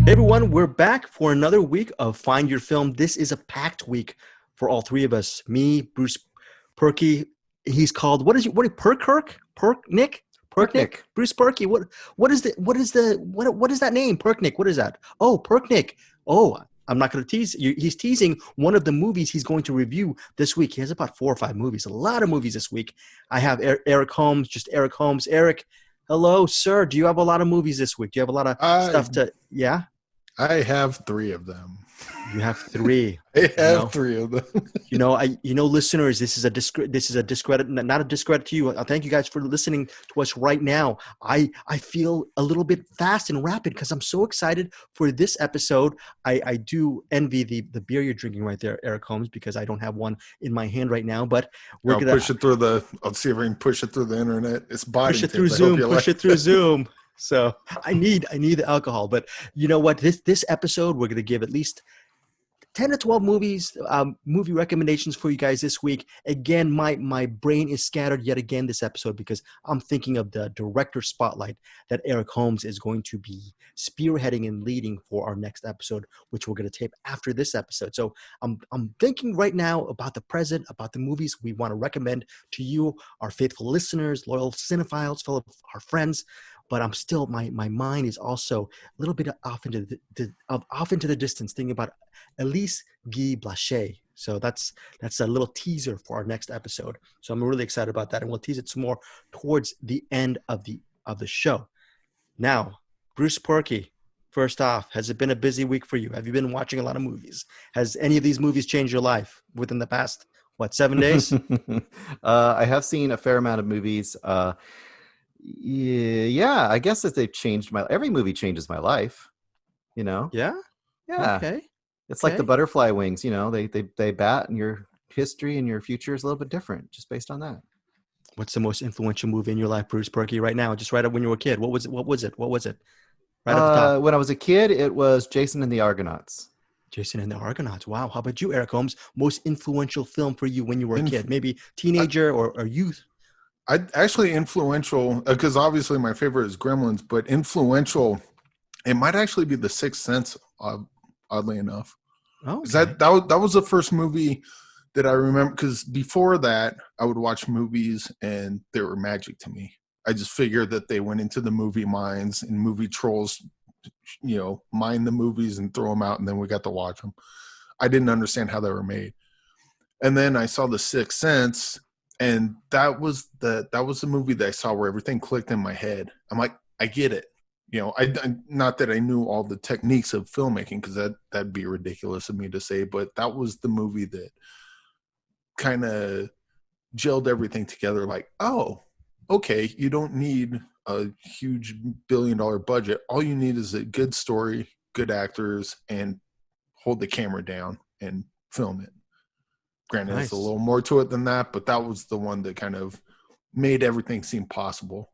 Hey everyone, we're back for another week of Find Your Film. This is a packed week for all three of us. Me, Bruce Perky. He's called Perkirk? Perknick? Perknick? Picnic. Bruce Perky. What is that name? Perknick. What is that? Oh, Perknick. Oh, I'm not going to tease you. He's teasing one of the movies he's going to review this week. He has about 4 or 5 movies, a lot of movies this week. I have Eric Holmes, just Eric Holmes. Eric, hello, sir. Do you have a lot of movies this week? Do you have a lot of I stuff to, yeah? I have 3 of them. You have 3. I have 3 of them. Listeners, this is a discredit, not a discredit to you. Thank you guys for listening to us right now. I feel a little bit fast and rapid because I'm so excited for this episode. I do envy the beer you're drinking right there, Eric Holmes, because I don't have one in my hand right now. But I'll push it through I'll see if I can push it through the internet. It's body. Push it through Zoom. Push it through Zoom. So I need the alcohol. But you know what? This episode, we're going to give at least 10 to 12 movies, movie recommendations for you guys this week. Again, my brain is scattered yet again this episode because I'm thinking of the director spotlight that Eric Holmes is going to be spearheading and leading for our next episode, which we're going to tape after this episode. So I'm thinking right now about the present, about the movies we want to recommend to you, our faithful listeners, loyal cinephiles, fellow our friends. But I'm still, my mind is also a little bit off into the distance, thinking about Elise Guy Blaché. So that's a little teaser for our next episode. So I'm really excited about that, and we'll tease it some more towards the end of the show. Now, Bruce Perky, first off, has it been a busy week for you? Have you been watching a lot of movies? Has any of these movies changed your life within the past 7 days? I have seen a fair amount of movies. Yeah, I guess that they've changed every movie changes my life, Yeah. Yeah. Okay. It's like the butterfly wings, they bat, and your history and your future is a little bit different just based on that. What's the most influential movie in your life, Bruce Perky, right now? Just right up when you were a kid. What was it? Right at the top. When I was a kid, it was Jason and the Argonauts. Jason and the Argonauts. Wow. How about you, Eric Holmes? Most influential film for you when you were a kid? Maybe teenager or youth? I actually influential, because obviously my favorite is Gremlins, but influential, it might actually be The Sixth Sense, oddly enough. Oh, okay. That was the first movie that I remember, because before that, I would watch movies and they were magic to me. I just figured that they went into the movie mines and movie trolls, mine the movies and throw them out, and then we got to watch them. I didn't understand how they were made. And then I saw The Sixth Sense, and that was the movie that I saw where everything clicked in my head. I'm like, I get it. I not that I knew all the techniques of filmmaking, because that'd be ridiculous of me to say, but that was the movie that kind of gelled everything together. Like, oh, okay, you don't need a huge billion-dollar budget. All you need is a good story, good actors, and hold the camera down and film it. Granted, Nice. There's a little more to it than that, but that was the one that kind of made everything seem possible.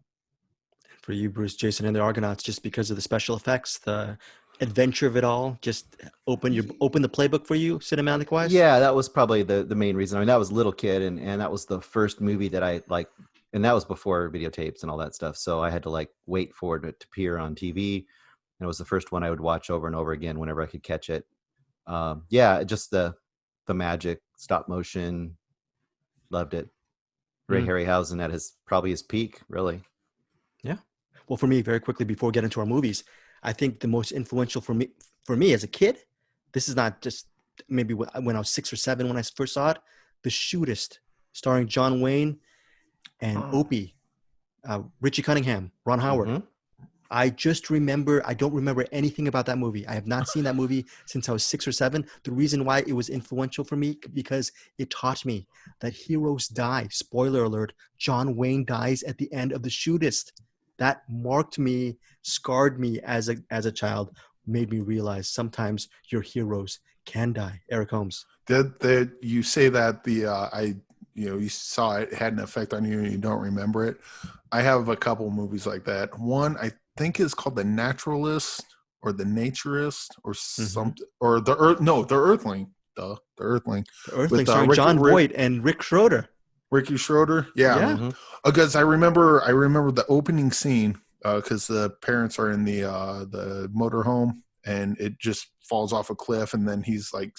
For you, Bruce, Jason and the Argonauts, just because of the special effects, the adventure of it all, just open the playbook for you, cinematic wise? Yeah, that was probably the main reason. I mean, that was a little kid, and that was the first movie that I like, and that was before videotapes and all that stuff. So I had to wait for it to appear on TV. And it was the first one I would watch over and over again whenever I could catch it. Just the magic, stop motion, loved it. Ray Harryhausen at probably his peak, really. Yeah. Well, for me, very quickly before we get into our movies, I think the most influential for me as a kid, this is not just maybe when I was 6 or 7 when I first saw it, The Shootist, starring John Wayne and Opie, Richie Cunningham, Ron Howard. Mm-hmm. I just remember, I don't remember anything about that movie. I have not seen that movie since I was 6 or 7. The reason why it was influential for me, because it taught me that heroes die. Spoiler alert, John Wayne dies at the end of The Shootist. That marked me, scarred me as a child, made me realize sometimes your heroes can die. Eric Holmes. That you say that you saw it had an effect on you and you don't remember it. I have a couple movies like that. One I think is called The Naturalist or The Naturist or something, or The Earthling. The Earthling. The Earthling, With, starring John Voight and Rick Schroeder. Ricky Schroeder, yeah. Because I remember the opening scene because the parents are in the motorhome and it just falls off a cliff, and then he's like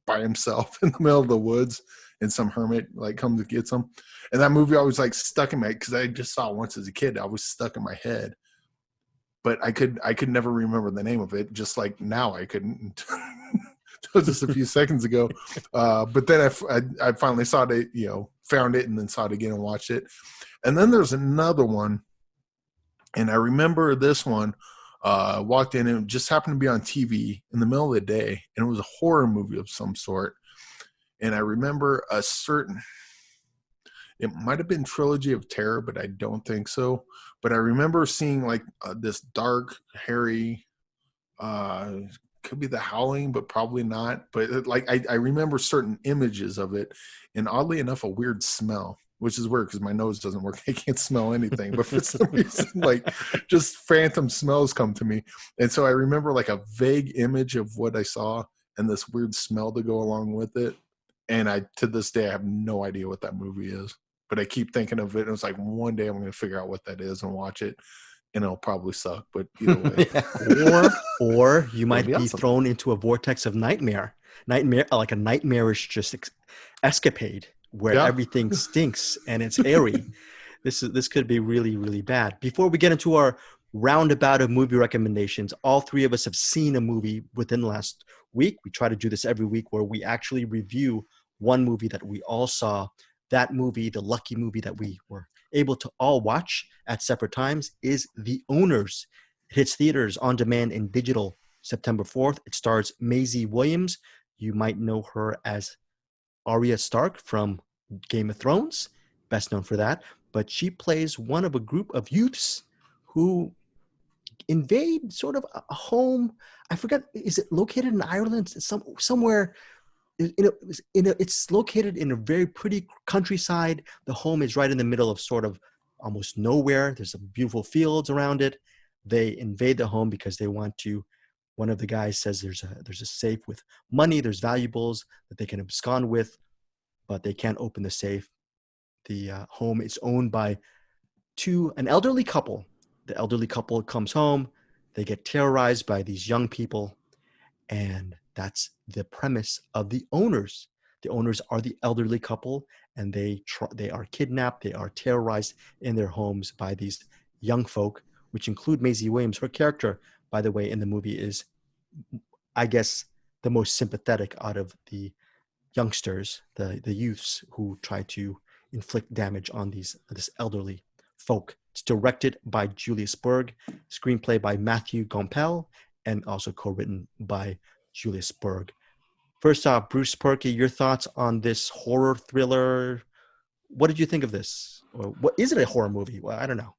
by himself in the middle of the woods, and some hermit like comes and gets him. And that movie always like stuck in my, because I just saw it once as a kid. I was stuck in my head, but I could never remember the name of it. Just like now I couldn't. Just a few seconds ago, but then I finally saw it, found it, and then saw it again and watched it. And then there's another one, and I remember this one. Walked in, and it just happened to be on TV in the middle of the day, and it was a horror movie of some sort. And I remember it might have been Trilogy of Terror, but I don't think so. But I remember seeing like this dark, hairy, could be The Howling, but probably not. But I remember certain images of it, and oddly enough, a weird smell, which is weird because my nose doesn't work. I can't smell anything, but for some reason, like just phantom smells come to me. And so I remember like a vague image of what I saw and this weird smell to go along with it. And to this day, I have no idea what that movie is, but I keep thinking of it. And it's like, one day I'm going to figure out what that is and watch it, and it'll probably suck, but either way. or you might be awesome. thrown into a vortex of nightmare, like a nightmarish just escapade where everything stinks and it's airy. This could be really, really bad. Before we get into our roundabout of movie recommendations, all three of us have seen a movie within the last week. We try to do this every week where we actually review one movie that we all saw. That movie, the lucky movie that we were able to all watch at separate times, is The Owners. It hits theaters on demand and digital September 4th. It stars Maisie Williams. You might know her as Arya Stark from Game of Thrones, best known for that. But she plays one of a group of youths who invade sort of a home. I forget, is it located in Ireland? Somewhere. It's located in a very pretty countryside. The home is right in the middle of sort of almost nowhere. There's some beautiful fields around it. They invade the home because they want to. One of the guys says there's a safe with money. There's valuables that they can abscond with, but they can't open the safe. The home is owned by an elderly couple. The elderly couple comes home. They get terrorized by these young people, and that's the premise of The Owners. The owners are the elderly couple, and they are kidnapped. They are terrorized in their homes by these young folk, which include Maisie Williams. Her character, by the way, in the movie is, I guess, the most sympathetic out of the youngsters, the youths who try to inflict damage on this elderly folk. It's directed by Julius Berg, screenplay by Matthew Gompel, and also co-written by Julius Berg. First off, Bruce Perky, your thoughts on this horror thriller? What did you think of this? Or what is it, a horror movie? Well, I don't know.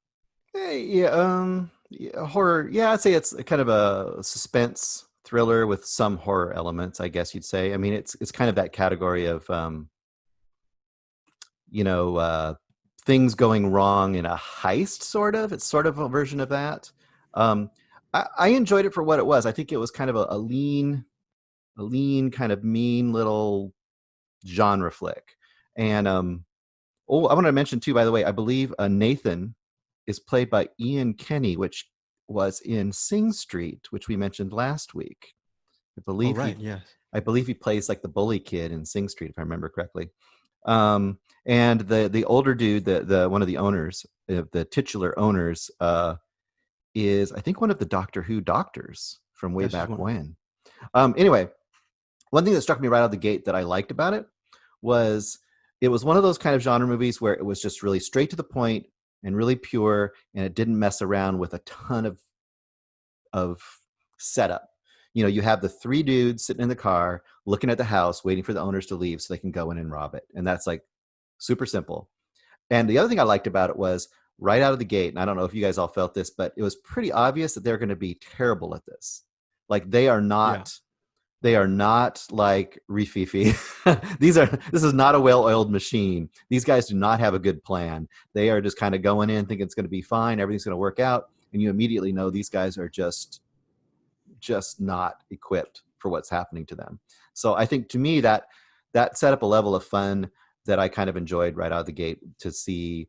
Horror. Yeah, I'd say it's kind of a suspense thriller with some horror elements, I guess you'd say. I mean, it's kind of that category of things going wrong in a heist, sort of. It's sort of a version of that. I enjoyed it for what it was. I think it was kind of a lean, kind of mean little genre flick. And I wanted to mention too, by the way, I believe Nathan is played by Ian Kenny, which was in Sing Street, which we mentioned last week. I believe I believe he plays like the bully kid in Sing Street, if I remember correctly. And the older dude, the one of the owners, the titular owners, is I think one of the Doctor Who doctors from way back when. Anyway, one thing that struck me right out of the gate that I liked about it was one of those kind of genre movies where it was just really straight to the point and really pure, and it didn't mess around with a ton of setup. You have the three dudes sitting in the car looking at the house, waiting for the owners to leave so they can go in and rob it. And that's like super simple. And the other thing I liked about it was right out of the gate, and I don't know if you guys all felt this, but it was pretty obvious that they're going to be terrible at this. Like they are not like Rififi. This is not a well-oiled machine. These guys do not have a good plan. They are just kind of going in thinking it's going to be fine, everything's going to work out, and you immediately know these guys are just not equipped for what's happening to them. So I think to me that set up a level of fun that I kind of enjoyed right out of the gate, to see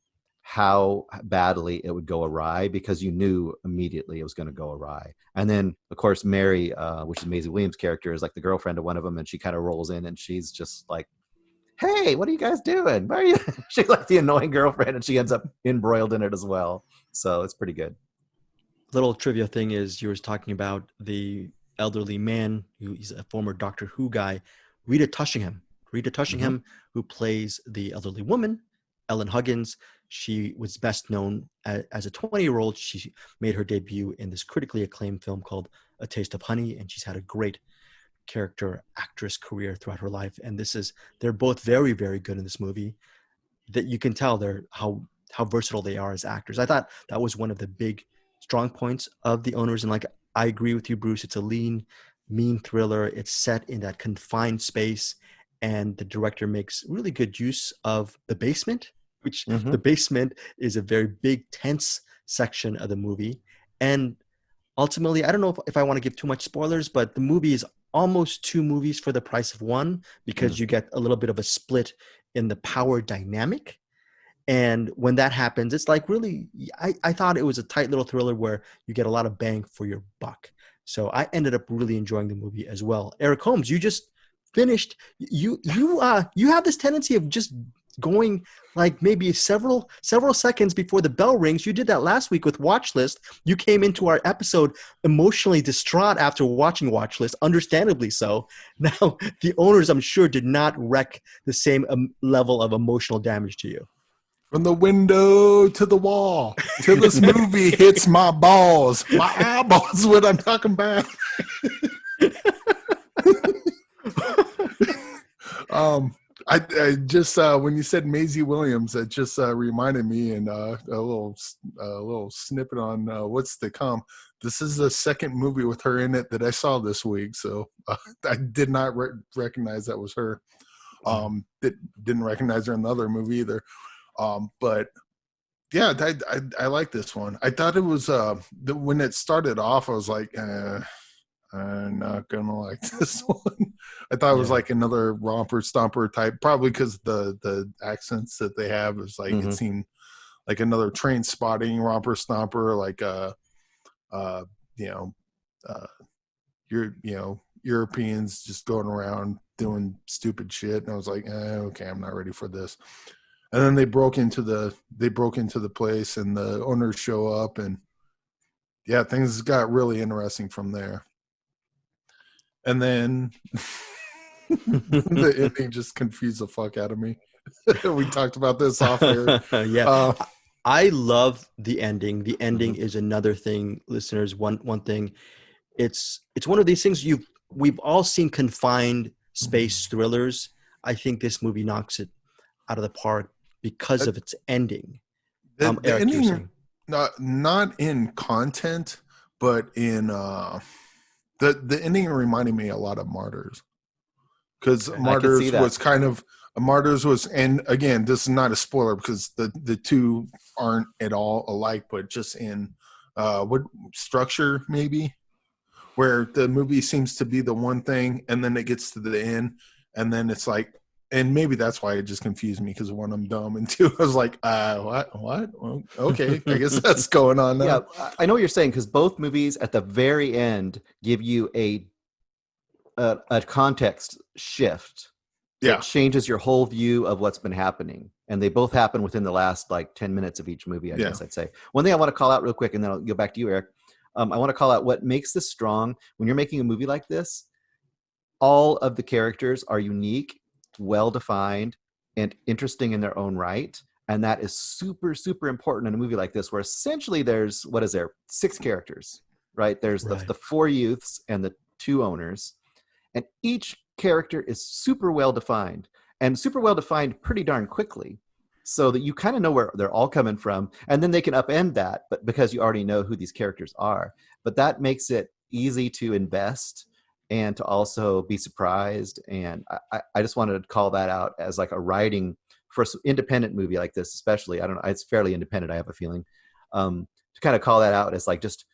how badly it would go awry, because you knew immediately it was going to go awry. And then, of course, Mary, which is Maisie Williams' character, is like the girlfriend of one of them, and she kind of rolls in, and she's just like, "Hey, what are you guys doing? Why are you?" She's like the annoying girlfriend, and she ends up embroiled in it as well. So it's pretty good. Little trivia thing is, you were talking about the elderly man who he's a former Doctor Who guy, Rita Tushingham. Rita Tushingham, who plays the elderly woman, Ellen Huggins. She was best known as a 20-year-old. She made her debut in this critically acclaimed film called A Taste of Honey, and she's had a great character actress career throughout her life. And they're both very, very good in this movie. That you can tell they're how versatile they are as actors. I thought that was one of the big strong points of The Owners. And like, I agree with you, Bruce. It's a lean, mean thriller. It's set in that confined space, and the director makes really good use of the basement, which the basement is a very big, tense section of the movie. And ultimately, I don't know if I want to give too much spoilers, but the movie is almost 2 movies for the price of 1, because you get a little bit of a split in the power dynamic. And when that happens, it's like really, I thought it was a tight little thriller where you get a lot of bang for your buck. So I ended up really enjoying the movie as well. Eric Holmes, you just finished. You have this tendency of just going like maybe several seconds before the bell rings. You did that last week with Watch List. You came into our episode emotionally distraught after watching Watch List, understandably so. Now, The Owners, I'm sure, did not wreak the same level of emotional damage to you. From the window to the wall, till this movie hits my balls, my eyeballs. What I'm talking about. I just when you said Maisie Williams, it just reminded me, and a little snippet on what's to come. This is the second movie with her in it that I saw this week, so I did not recognize that was her. Didn't recognize her in the other movie either. But yeah, I like this one. I thought it was when it started off, I was like, I'm not gonna like this one. I thought it was like another romper stomper type, probably because the accents that they have is like it seemed like another Train Spotting romper stomper, like Europeans just going around doing stupid shit, and I was like, okay, I'm not ready for this. And then they broke into the place, and the owners show up, and yeah, things got really interesting from there. And then the ending just confused the fuck out of me. We talked about this off air. Yeah. I love the ending. The ending is another thing, listeners. One thing. It's one of these things we've all seen confined space thrillers. I think this movie knocks it out of the park because of its ending. The Eric, ending, not in content, but in the ending reminded me a lot of Martyrs, because Martyrs was, and again, this is not a spoiler because the two aren't at all alike, but just in what structure maybe, where the movie seems to be the one thing, and then it gets to the end, and then it's like. And maybe that's why it just confused me, because one, I'm dumb, and two, I was like, what? Well, okay, I guess that's going on now. Yeah, I know what you're saying, because both movies at the very end give you a context shift that changes your whole view of what's been happening. And they both happen within the last like 10 minutes of each movie, I guess I'd say. One thing I want to call out real quick, and then I'll go back to you, Eric. I want to call out what makes this strong. When you're making a movie like this, all of the characters are unique, well-defined, and interesting in their own right. And that is super, super important in a movie like this, where essentially there's, 6 characters, right? There's the 4 youths and the 2 owners. And each character is super well-defined, and super well-defined pretty darn quickly, so that you kind of know where they're all coming from. And then they can upend that, but because you already know who these characters are. But that makes it easy to invest and to also be surprised. And I just wanted to call that out as like a writing for an independent movie like this, especially. I don't know, it's fairly independent, I have a feeling, to kind of call that out as like just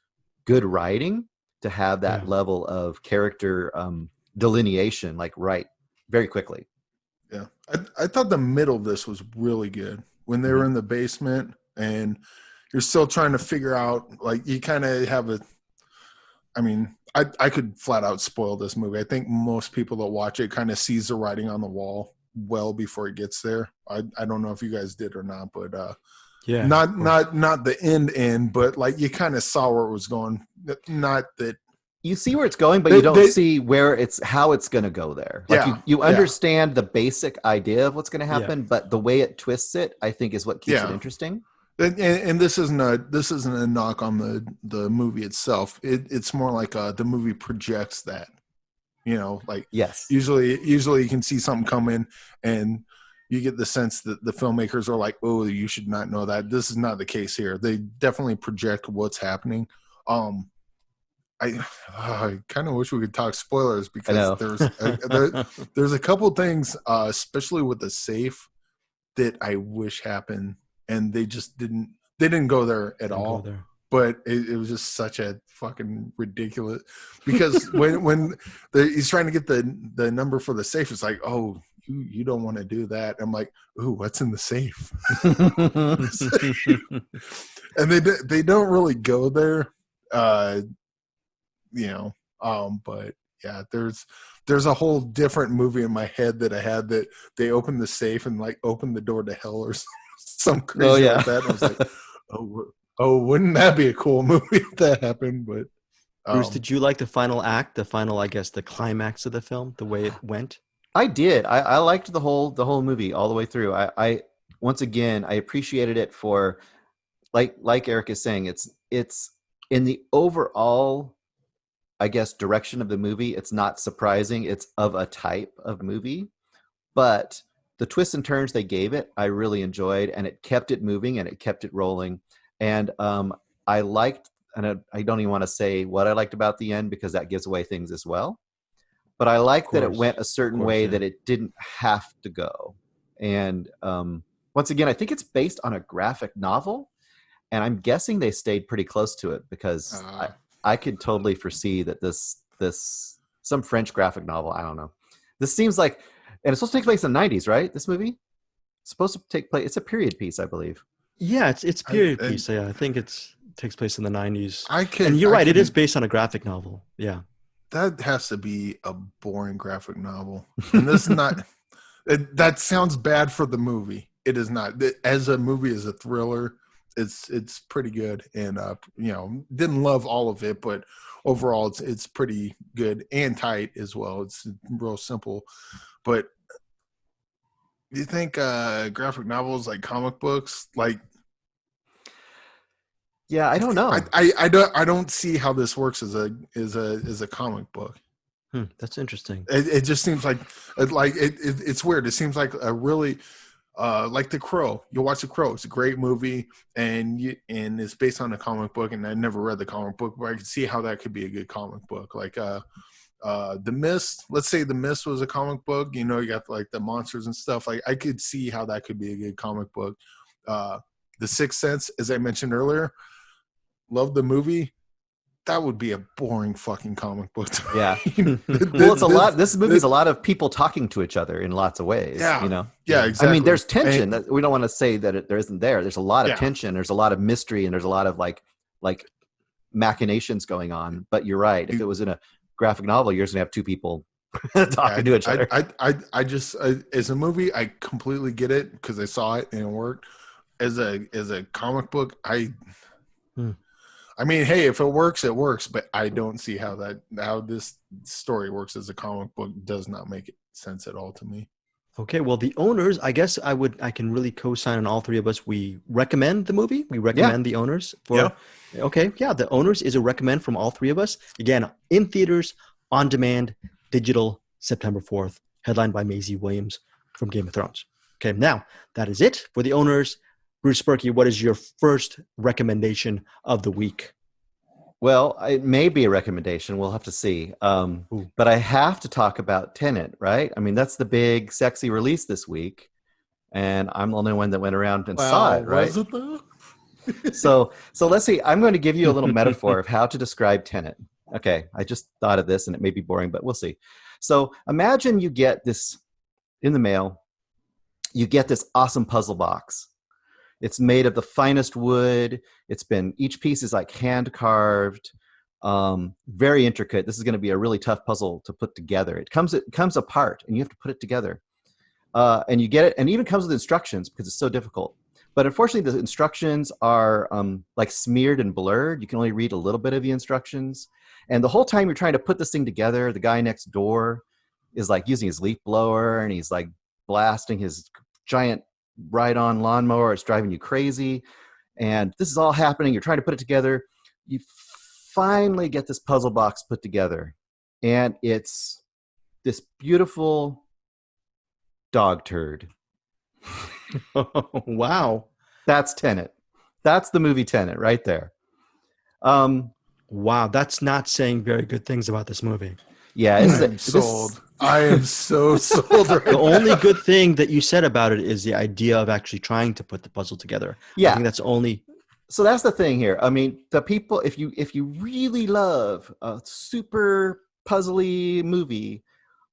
good writing, to have that level of character delineation, like very quickly. Yeah. I thought the middle of this was really good. When they were in the basement, and you're still trying to figure out, like, you kind of have a, I mean, I could flat out spoil this movie. I think most people that watch it kind of sees the writing on the wall well before it gets there. I don't know if you guys did or not, but Yeah. not the end, but like you kind of saw where it was going. Not that you see where it's going, but you don't see how it's going to go there. Like you understand the basic idea of what's going to happen, but the way it twists it, I think, is what keeps it interesting. And this isn't a knock on the movie itself. It's more like the movie projects that, like, yes, usually you can see something coming and you get the sense that the filmmakers are like, oh, you should not know that. This is not the case here. They definitely project what's happening. I kind of wish we could talk spoilers, because there's a couple things, especially with the safe, that I wish happened, and they just didn't go there at all. But it was just such a fucking ridiculous, because when he's trying to get the number for the safe, it's like, oh, you don't want to do that. I'm like, ooh, what's in the safe? And they don't really go there, but yeah, there's a whole different movie in my head that I had, that they opened the safe and like opened the door to hell or some crazy like that. And I was like, oh, wouldn't that be a cool movie if that happened? But Bruce, did you like the final act, the climax of the film, the way it went? I did. I liked the whole movie all the way through. I once again, I appreciated it for, like Eric is saying, it's in the overall, I guess, direction of the movie. It's not surprising. It's of a type of movie, but the twists and turns they gave it, I really enjoyed, and it kept it moving and it kept it rolling. And I liked, and I don't even want to say what I liked about the end, because that gives away things as well. But I liked that it went a certain way that it didn't have to go. And once again, I think it's based on a graphic novel, and I'm guessing they stayed pretty close to it, because I could totally foresee that this some French graphic novel. I don't know. This seems like, and it's supposed to take place in the 90s, right? This movie? It's supposed to take place. It's a period piece, I believe. Yeah, it's period piece. Yeah, I think it takes place in the 90s. And you're right, it is based on a graphic novel. Yeah. That has to be a boring graphic novel. And this is not that sounds bad for the movie. It is not. As a movie, as a thriller, it's pretty good, and didn't love all of it, but overall it's pretty good and tight as well. It's real simple. But do you think graphic novels like comic books, like, yeah, I don't know. I don't see how this works as a comic book. That's interesting. It just seems like it's weird. It seems like a really like The Crow. You'll watch The Crow. It's a great movie, and it's based on a comic book. And I never read the comic book, but I can see how that could be a good comic book. Like The Mist. Let's say The Mist was a comic book. You got like the monsters and stuff. Like, I could see how that could be a good comic book. The Sixth Sense, as I mentioned earlier, love the movie. That would be a boring fucking comic book. Yeah. Well, it's a lot. This movie is a lot of people talking to each other in lots of ways. Yeah. Yeah, exactly. I mean, there's tension. We don't want to say that there isn't there. There's a lot of tension. There's a lot of mystery, and there's a lot of like machinations going on. But you're right. If it was in a graphic novel, you're just gonna have two people talking to each other. I just as a movie, I completely get it, because I saw it and it worked. As a comic book, I mean, hey, if it works, it works. But I don't see how this story works as a comic book. Does not make sense at all to me. Okay, well, The Owners, I guess I can really co-sign on all three of us. We recommend the movie. We recommend The Owners. Okay, yeah, The Owners is a recommend from all three of us. Again, in theaters, on demand, digital, September 4th, headlined by Maisie Williams from Game of Thrones. Okay, now, that is it for The Owners. Bruce Berkey, what is your first recommendation of the week? Well, it may be a recommendation. We'll have to see. But I have to talk about Tenet, right? I mean, that's the big, sexy release this week. And I'm the only one that went around and saw it, right? Was it though? So let's see. I'm going to give you a little metaphor of how to describe Tenet. Okay, I just thought of this, and it may be boring, but we'll see. So imagine you get this in the mail. You get this awesome puzzle box. It's made of the finest wood. Each piece is like hand carved, very intricate. This is going to be a really tough puzzle to put together. It comes apart, and you have to put it together. And you get it, and it even comes with instructions because it's so difficult. But unfortunately, the instructions are like smeared and blurred. You can only read a little bit of the instructions. And the whole time you're trying to put this thing together, the guy next door is like using his leaf blower, and he's like blasting his giant ride-on lawnmower. It's driving you crazy. And this is all happening. You're trying to put it together. You finally get this puzzle box put together. And it's this beautiful dog turd. Wow. That's Tenet. That's the movie Tenet right there. Wow, that's not saying very good things about this movie. Yeah, I'm sold. I am so sold right The only good thing that you said about it is the idea of actually trying to put the puzzle together. Yeah. I think that's only. So that's the thing here. I mean, the people, if you really love a super puzzly movie,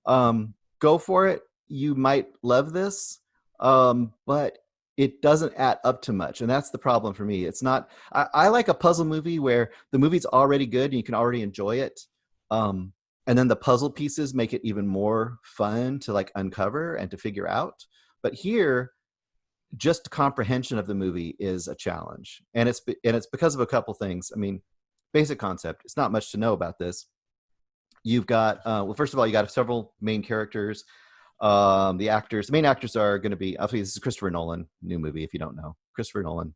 go for it. You might love this, but it doesn't add up to much, and that's the problem for me. It's not. I like a puzzle movie where the movie's already good and you can already enjoy it, and then the puzzle pieces make it even more fun to like uncover and to figure out. But here, just comprehension of the movie is a challenge, and it's because of a couple things. I mean, basic concept. It's not much to know about this. You've got well, first of all, you got several main characters. The main actors are going to be, obviously this is Christopher Nolan, new movie. If you don't know Christopher Nolan,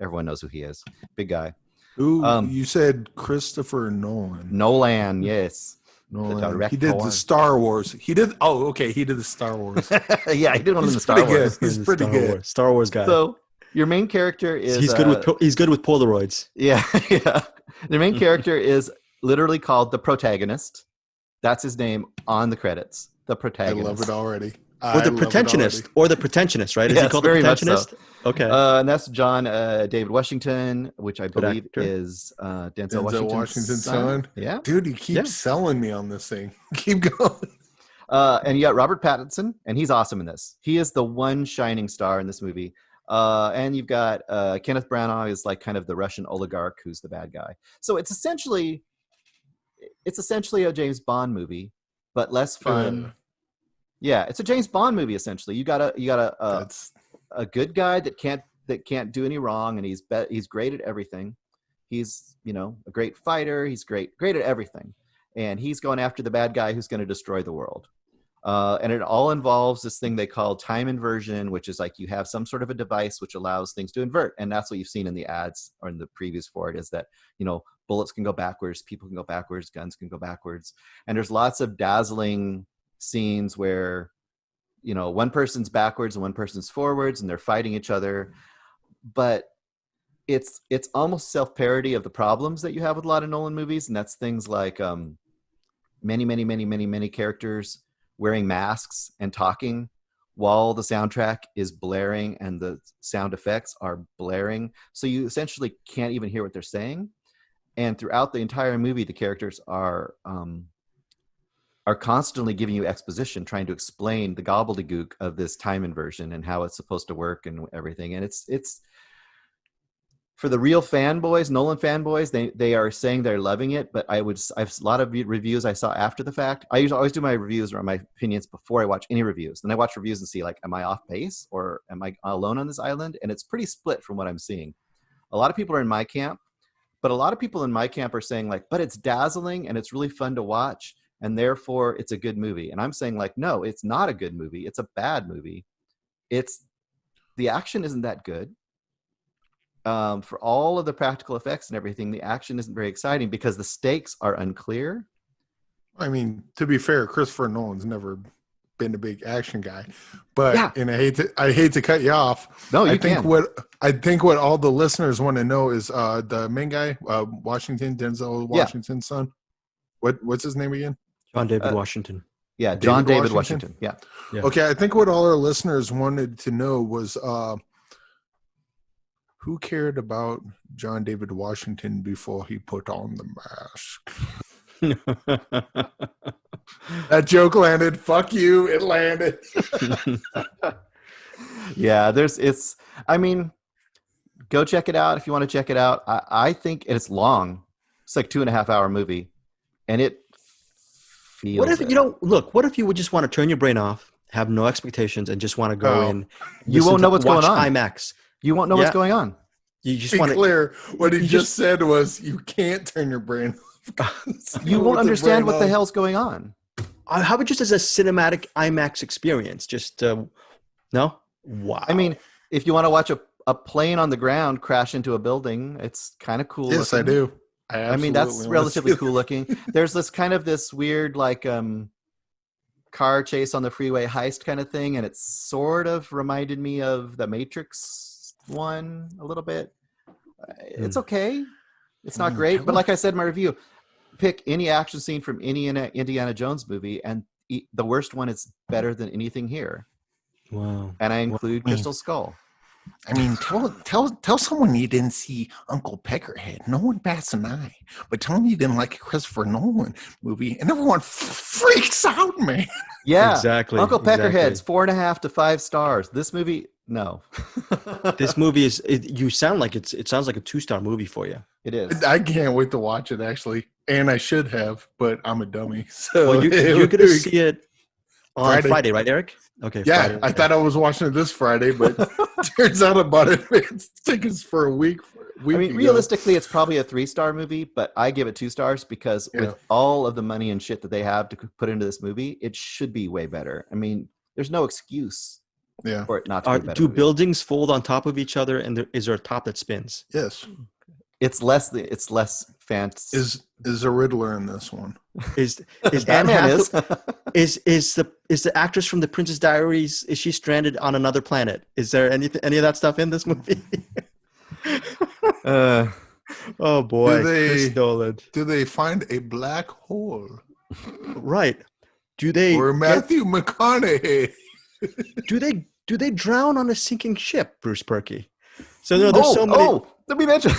everyone knows who he is. Big guy. Ooh, you said Christopher Nolan. Nolan, yes. Nolan. He did the Star Wars. He did the Star Wars. Yeah, he did one in the Star Wars. He's pretty good. Star Wars guy. So your main character is he's good with Polaroids. Yeah, yeah. The main character is literally called the protagonist. That's his name on the credits. The protagonist. I love it already. Or the pretensionist, right? Is he called the pretensionist? So. Okay. And that's John David Washington, which I believe is Denzel Washington's son. Yeah. Dude, he keeps selling me on this thing. Keep going. And you got Robert Pattinson, and he's awesome in this. He is the one shining star in this movie. And you've got Kenneth Branagh is like kind of the Russian oligarch who's the bad guy. So it's essentially a James Bond movie, but less fun. Yeah, it's a James Bond movie essentially. You got a good guy that can't do any wrong, and he's great at everything. He's a great fighter. He's great at everything, and he's going after the bad guy who's going to destroy the world. And it all involves this thing they call time inversion, which is like you have some sort of a device which allows things to invert, and that's what you've seen in the ads or in the previews for it. Is that bullets can go backwards, people can go backwards, guns can go backwards, and there's lots of dazzling scenes where one person's backwards and one person's forwards and they're fighting each other, but it's almost self-parody of the problems that you have with a lot of Nolan movies, and that's things like many characters wearing masks and talking while the soundtrack is blaring and the sound effects are blaring, so you essentially can't even hear what they're saying. And throughout the entire movie, the characters are constantly giving you exposition, trying to explain the gobbledygook of this time inversion and how it's supposed to work and everything. And it's for the real fanboys, Nolan fanboys, they are saying they're loving it. But I've a lot of reviews I saw after the fact. I always do my reviews or my opinions before I watch any reviews. Then I watch reviews and see like, am I off base or am I alone on this island? And it's pretty split from what I'm seeing. A lot of people are in my camp, but a lot of people in my camp are saying like, but it's dazzling and it's really fun to watch, and therefore it's a good movie. And I'm saying like, no, it's not a good movie. It's a bad movie. The action isn't that good. For all of the practical effects and everything, the action isn't very exciting because the stakes are unclear. I mean, to be fair, Christopher Nolan's never been a big action guy, but Yeah. and I hate to cut you off. No, you I think can. I think what all the listeners want to know is the main guy, Denzel Washington's son. What's his name again? John David Washington. Yeah, John David Washington. Yeah. Okay, I think what all our listeners wanted to know was who cared about John David Washington before he put on the mask? That joke landed. Fuck you. It landed. Yeah, Go check it out if you want to check it out. I think it's long. It's like 2.5 hour movie, and it feels. What if look? What if you would just want to turn your brain off, have no expectations, and just want to go in? You won't know what's going on. IMAX. You won't know what's going on. You just Be want to clear. What he just said was, you can't turn your brain off. You won't understand what the hell's going on. How about just as a cinematic IMAX experience? Just no. Wow. I mean, if you want to watch a plane on the ground crash into a building, it's kind of cool. Yes, looking. I do. I mean, that's relatively cool looking. There's this kind of this weird like car chase on the freeway heist kind of thing, and it sort of reminded me of the Matrix one a little bit. It's okay. It's not great, but like I said in my review, pick any action scene from any Indiana Jones movie, and the worst one is better than anything here. Wow. And I include Crystal Skull. I mean, tell someone you didn't see Uncle Peckerhead. No one bats an eye. But tell them you didn't like a Christopher Nolan movie, and everyone freaks out, man. Yeah, exactly. Uncle Peckerhead's 4.5 to 5 stars. This movie, no. This movie is. You sound like it sounds like a 2-star movie for you. It is. I can't wait to watch it, actually, and I should have, but I'm a dummy. So Well, you're going to see it on Friday, right, Eric? Okay. Yeah, Friday. I thought I was watching it this Friday, but turns out about it. It's tickets for a week. I mean, realistically, it's probably a 3-star movie, but I give it 2 stars because with all of the money and shit that they have to put into this movie, it should be way better. I mean, there's no excuse for it not to be better. Do buildings fold on top of each other, and is there a top that spins? Yes. It's less fancy. Is a Riddler in this one? Is Anne Hathaway is the actress from The Princess Diaries? Is she stranded on another planet? Is there any of that stuff in this movie? Oh boy, Chris Nolan. Do they find a black hole? Right. Do they or Matthew McConaughey? Do they drown on a sinking ship, Bruce Perky? So there's so many. Oh, let me mention.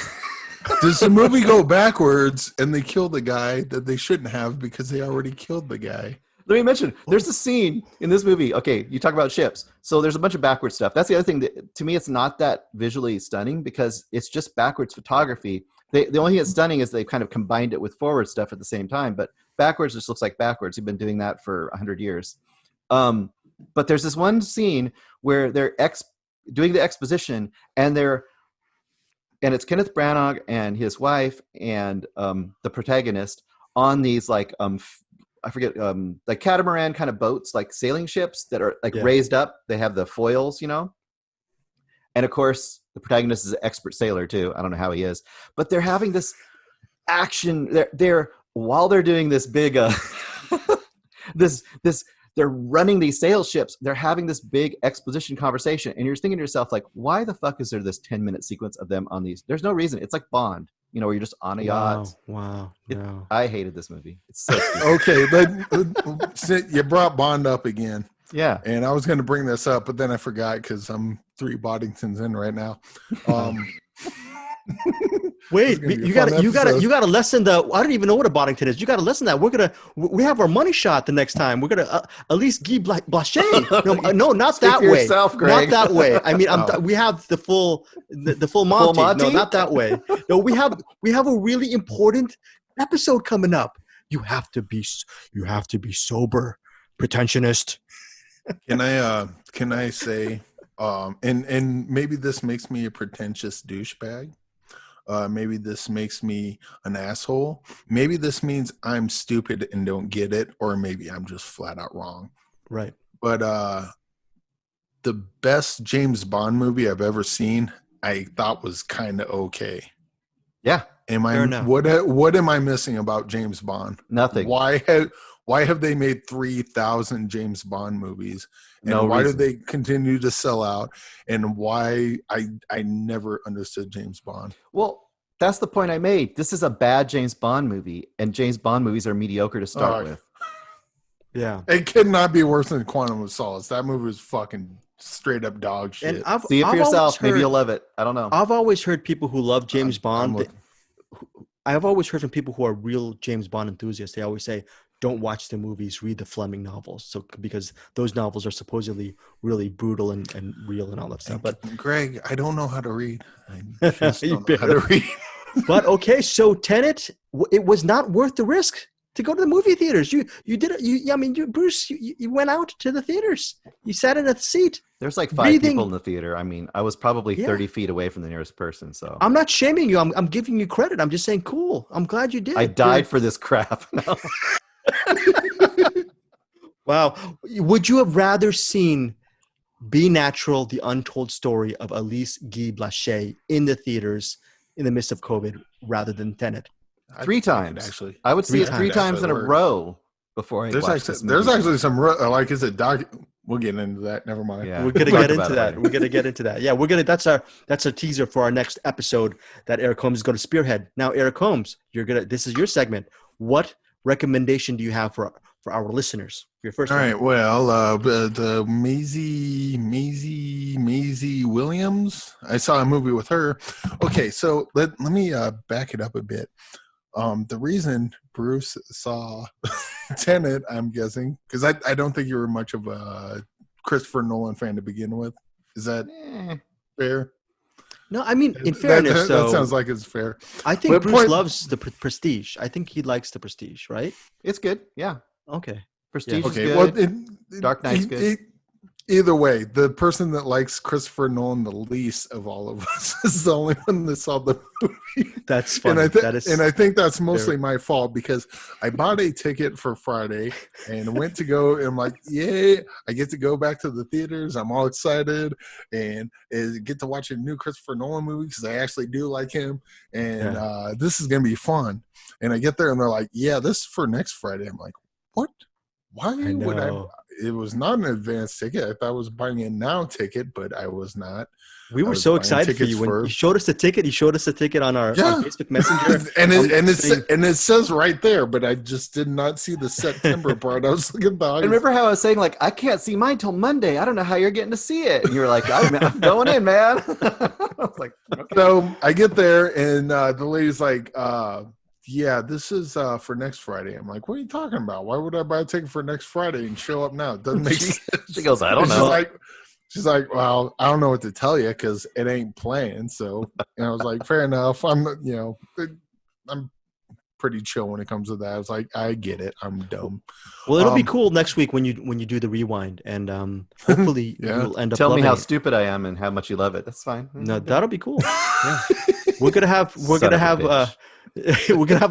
Does the movie go backwards and they kill the guy that they shouldn't have because they already killed the guy? Let me mention, there's a scene in this movie. Okay, you talk about ships. So there's a bunch of backwards stuff. That's the other thing that, to me, it's not that visually stunning because it's just backwards photography. The only thing that's stunning is they've kind of combined it with forward stuff at the same time. But backwards just looks like backwards. You've been doing that for 100 years. But there's this one scene where they're doing the exposition and it's Kenneth Branagh and his wife and the protagonist on these like I forget like catamaran kind of boats, like sailing ships that are like raised up. They have the foils, and of course the protagonist is an expert sailor too. I don't know how he is, but they're having this action. They're while they're doing this big this they're running these sail ships. They're having this big exposition conversation. And you're thinking to yourself, like, why the fuck is there this 10-minute sequence of them on these? There's no reason. It's like Bond, where you're just on a yacht. Wow. No. I hated this movie. It's so stupid. Okay, but you brought Bond up again. Yeah. And I was going to bring this up, but then I forgot because I'm 3 Boddingtons in right now. Wait, you got to lessen the. I don't even know what a Boddington is. You got to lessen that. We have our money shot the next time. We're gonna at least Guy Blaché. No, not that way. Yourself, Greg. Not that way. I mean, we have the full Monty. Full Monty? No, not that way. No, we have a really important episode coming up. You have to be sober, pretentiousist. Can I say, and maybe this makes me a pretentious douchebag. Maybe this makes me an asshole. Maybe this means I'm stupid and don't get it, or maybe I'm just flat out wrong. Right. But the best James Bond movie I've ever seen, I thought was kind of okay. Yeah. What am I missing about James Bond? Nothing. Why have they made 3,000 James Bond movies? And why do they continue to sell out? And why I never understood James Bond. Well, that's the point I made. This is a bad James Bond movie, and James Bond movies are mediocre to start with. Yeah. It could not be worse than Quantum of Solace. That movie was fucking straight up dog shit. And see it for yourself. Maybe you'll love it. I don't know. I've always heard people who love James Bond. I've always heard from people who are real James Bond enthusiasts. They always say, don't watch the movies, read the Fleming novels. So because those novels are supposedly really brutal and real and all that stuff. But Greg, I don't know how to read. I just You don't know how to read. but okay, so Tenet, it was not worth the risk to go to the movie theaters. You did it. Bruce, you went out to the theaters. You sat in a seat. There's like 5 breathing. people in the theater. I mean, I was probably 30 feet away from the nearest person. So I'm not shaming you. I'm giving you credit. I'm just saying, cool. I'm glad you did. I died for this crap. No. Wow. Would you have rather seen Be Natural, The Untold Story of Alice Guy Blaché in the theaters in the midst of COVID rather than Tenet? 3 times. Actually, I would see it 3 times in a work. row before I There's watch actually this movie. there's actually some like is it doc. We'll get into that. Never mind. Yeah. We're gonna We'll get talk into about it that. later. We're gonna get into that. Yeah, we're gonna. That's a teaser for our next episode that Eric Holmes is going to spearhead. Now, Eric Holmes, this is your segment. What recommendation do you have for our listeners? Your first. All one. right. Well, the Maisie Williams. I saw a movie with her. Okay, so let me back it up a bit. The reason Bruce saw Tenet, I'm guessing, because I don't think you were much of a Christopher Nolan fan to begin with. Is that fair? No, I mean, in fairness, that sounds like it's fair. I think But Bruce loves the Prestige. I think he likes the Prestige, right? It's good. Yeah. Okay. Prestige is Okay. good. Well, Dark Knight's good. Either way, the person that likes Christopher Nolan the least of all of us is the only one that saw the movie. That's funny. And I think that's mostly my fault because I bought a ticket for Friday and went to go and I'm like, yay, I get to go back to the theaters. I'm all excited and get to watch a new Christopher Nolan movie because I actually do like him. And this is going to be fun. And I get there and they're like, yeah, this is for next Friday. I'm like, what? Why would I? It was not an advance ticket. I thought I was buying a now ticket, but I was not. We were so excited for you when you showed us the ticket. You showed us the ticket on our on Facebook Messenger, and it says right there. But I just did not see the September part. I was looking at the August. And remember how I was saying like I can't see mine till Monday. I don't know how you're getting to see it. And you were like, I'm going in, man. I was like, okay. So I get there and the lady's like, yeah, this is for next Friday. I'm like, what are you talking about? Why would I buy a ticket for next Friday and show up now? It doesn't make sense. She goes, I don't know. She's like, well, I don't know what to tell you because it ain't playing. So, and I was like, fair enough. I'm pretty chill when it comes to that. I was like, I get it. I'm dumb. Well, it'll be cool next week when you do the rewind, and hopefully you'll end up. Tell me how it. stupid I am and how much you love it. That's fine. No, that'll be cool. Yeah. We're gonna have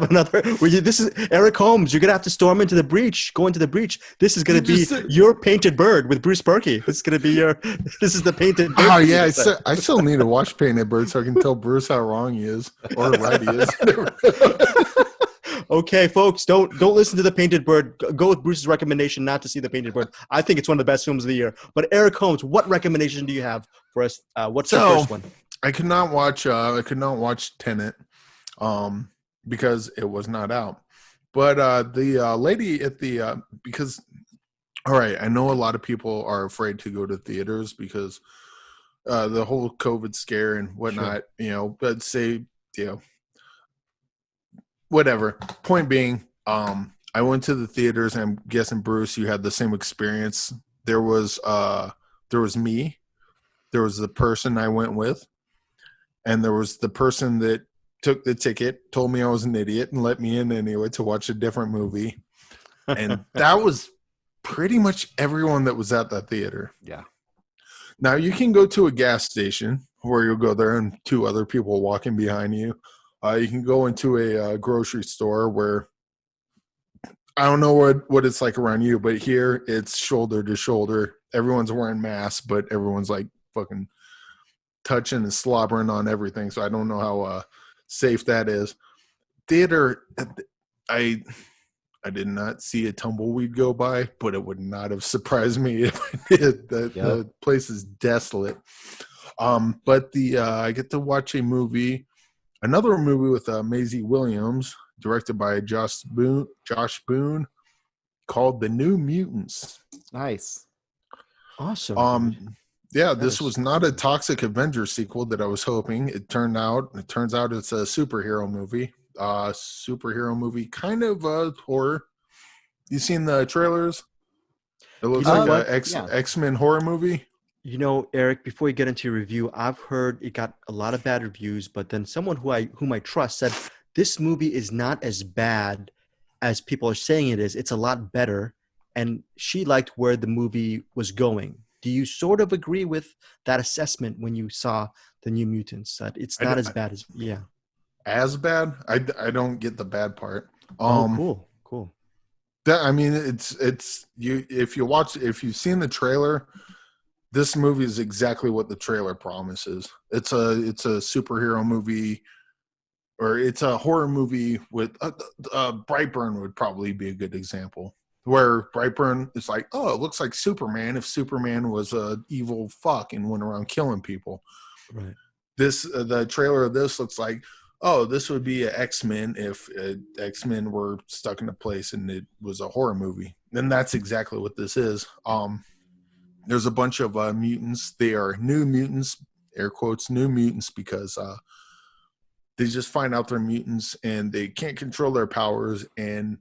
another. This is Eric Holmes. You're gonna have to storm into the breach. Go into the breach. This is gonna be your painted bird with Bruce Perky. This is gonna be your. This is the painted bird. Oh yeah, I still need to watch Painted Bird so I can tell Bruce how wrong he is or right he is. Okay, folks, don't listen to the Painted Bird. Go with Bruce's recommendation not to see the Painted Bird. I think it's one of the best films of the year. But Eric Holmes, what recommendation do you have for us? What's the first one? I could not watch Tenet, because it was not out. But the lady at the because, all right, I know a lot of people are afraid to go to theaters because the whole COVID scare and whatnot. Sure. But say whatever. Point being, I went to the theaters, and I'm guessing Bruce, you had the same experience. There was me, there was the person I went with, and there was the person that took the ticket, told me I was an idiot, and let me in anyway to watch a different movie. And that was pretty much everyone that was at that theater. Yeah. Now you can go to a gas station where you'll go there and 2 other people walking behind you. You can go into a grocery store where I don't know what it's like around you, but here it's shoulder to shoulder. Everyone's wearing masks, but everyone's like fucking touching and slobbering on everything. So I don't know how safe that is. Theater, I did not see a tumbleweed go by, but it would not have surprised me if I did. The place is desolate. But I get to watch another movie with Maisie Williams, directed by Josh Boone, called The New Mutants. Nice. Awesome. Yeah, this was not a Toxic Avenger sequel that I was hoping. It turns out it's a superhero movie. Kind of horror. You seen the trailers? It looks know like what? a Yeah. X-Men horror movie. You know, Eric, before you get into your review, I've heard it got a lot of bad reviews, but then someone whom I trust said this movie is not as bad as people are saying it is. It's a lot better, and she liked where the movie was going. Do you sort of agree with that assessment when you saw the New Mutants? That it's I not don't- as bad as As bad? I don't get the bad part. Oh, cool, cool. I mean, it's you. If you've seen the trailer, this movie is exactly what the trailer promises. It's a superhero movie, or it's a horror movie with Brightburn would probably be a good example. Where Brightburn is like, oh, it looks like Superman if Superman was a evil fuck and went around killing people. Right. The trailer of this looks like, oh, this would be a X-Men if X-Men were stuck in a place and it was a horror movie. And that's exactly what this is. There's a bunch of mutants. They are new mutants, air quotes, new mutants, because they just find out they're mutants and they can't control their powers, and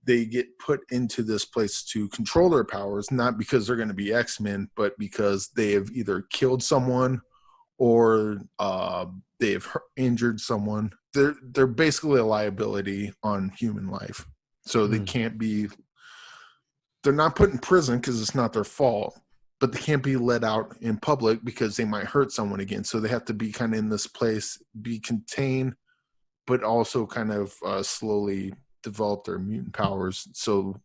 they get put into this place to control their powers, not because they're going to be X-Men, but because they have either killed someone or they have injured someone. They're basically a liability on human life. So they can't be, they're not put in prison because it's not their fault, but they can't be let out in public because they might hurt someone again. So they have to be kind of in this place, be contained, but also kind of slowly develop their mutant powers. So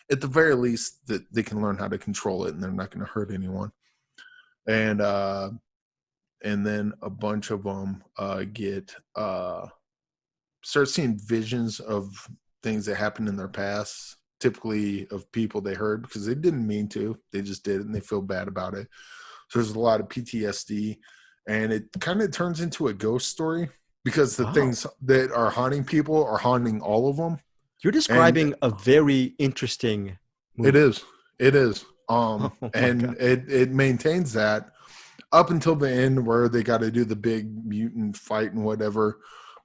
at the very least that they can learn how to control it and they're not going to hurt anyone. And then a bunch of them start seeing visions of things that happened in their past, typically of people they heard because they didn't mean to. They just did it and they feel bad about it. So there's a lot of PTSD, and it kind of turns into a ghost story because the things that are haunting people are haunting all of them. You're describing a very interesting movie. It is. And God. it maintains that up until the end where they got to do the big mutant fight and whatever.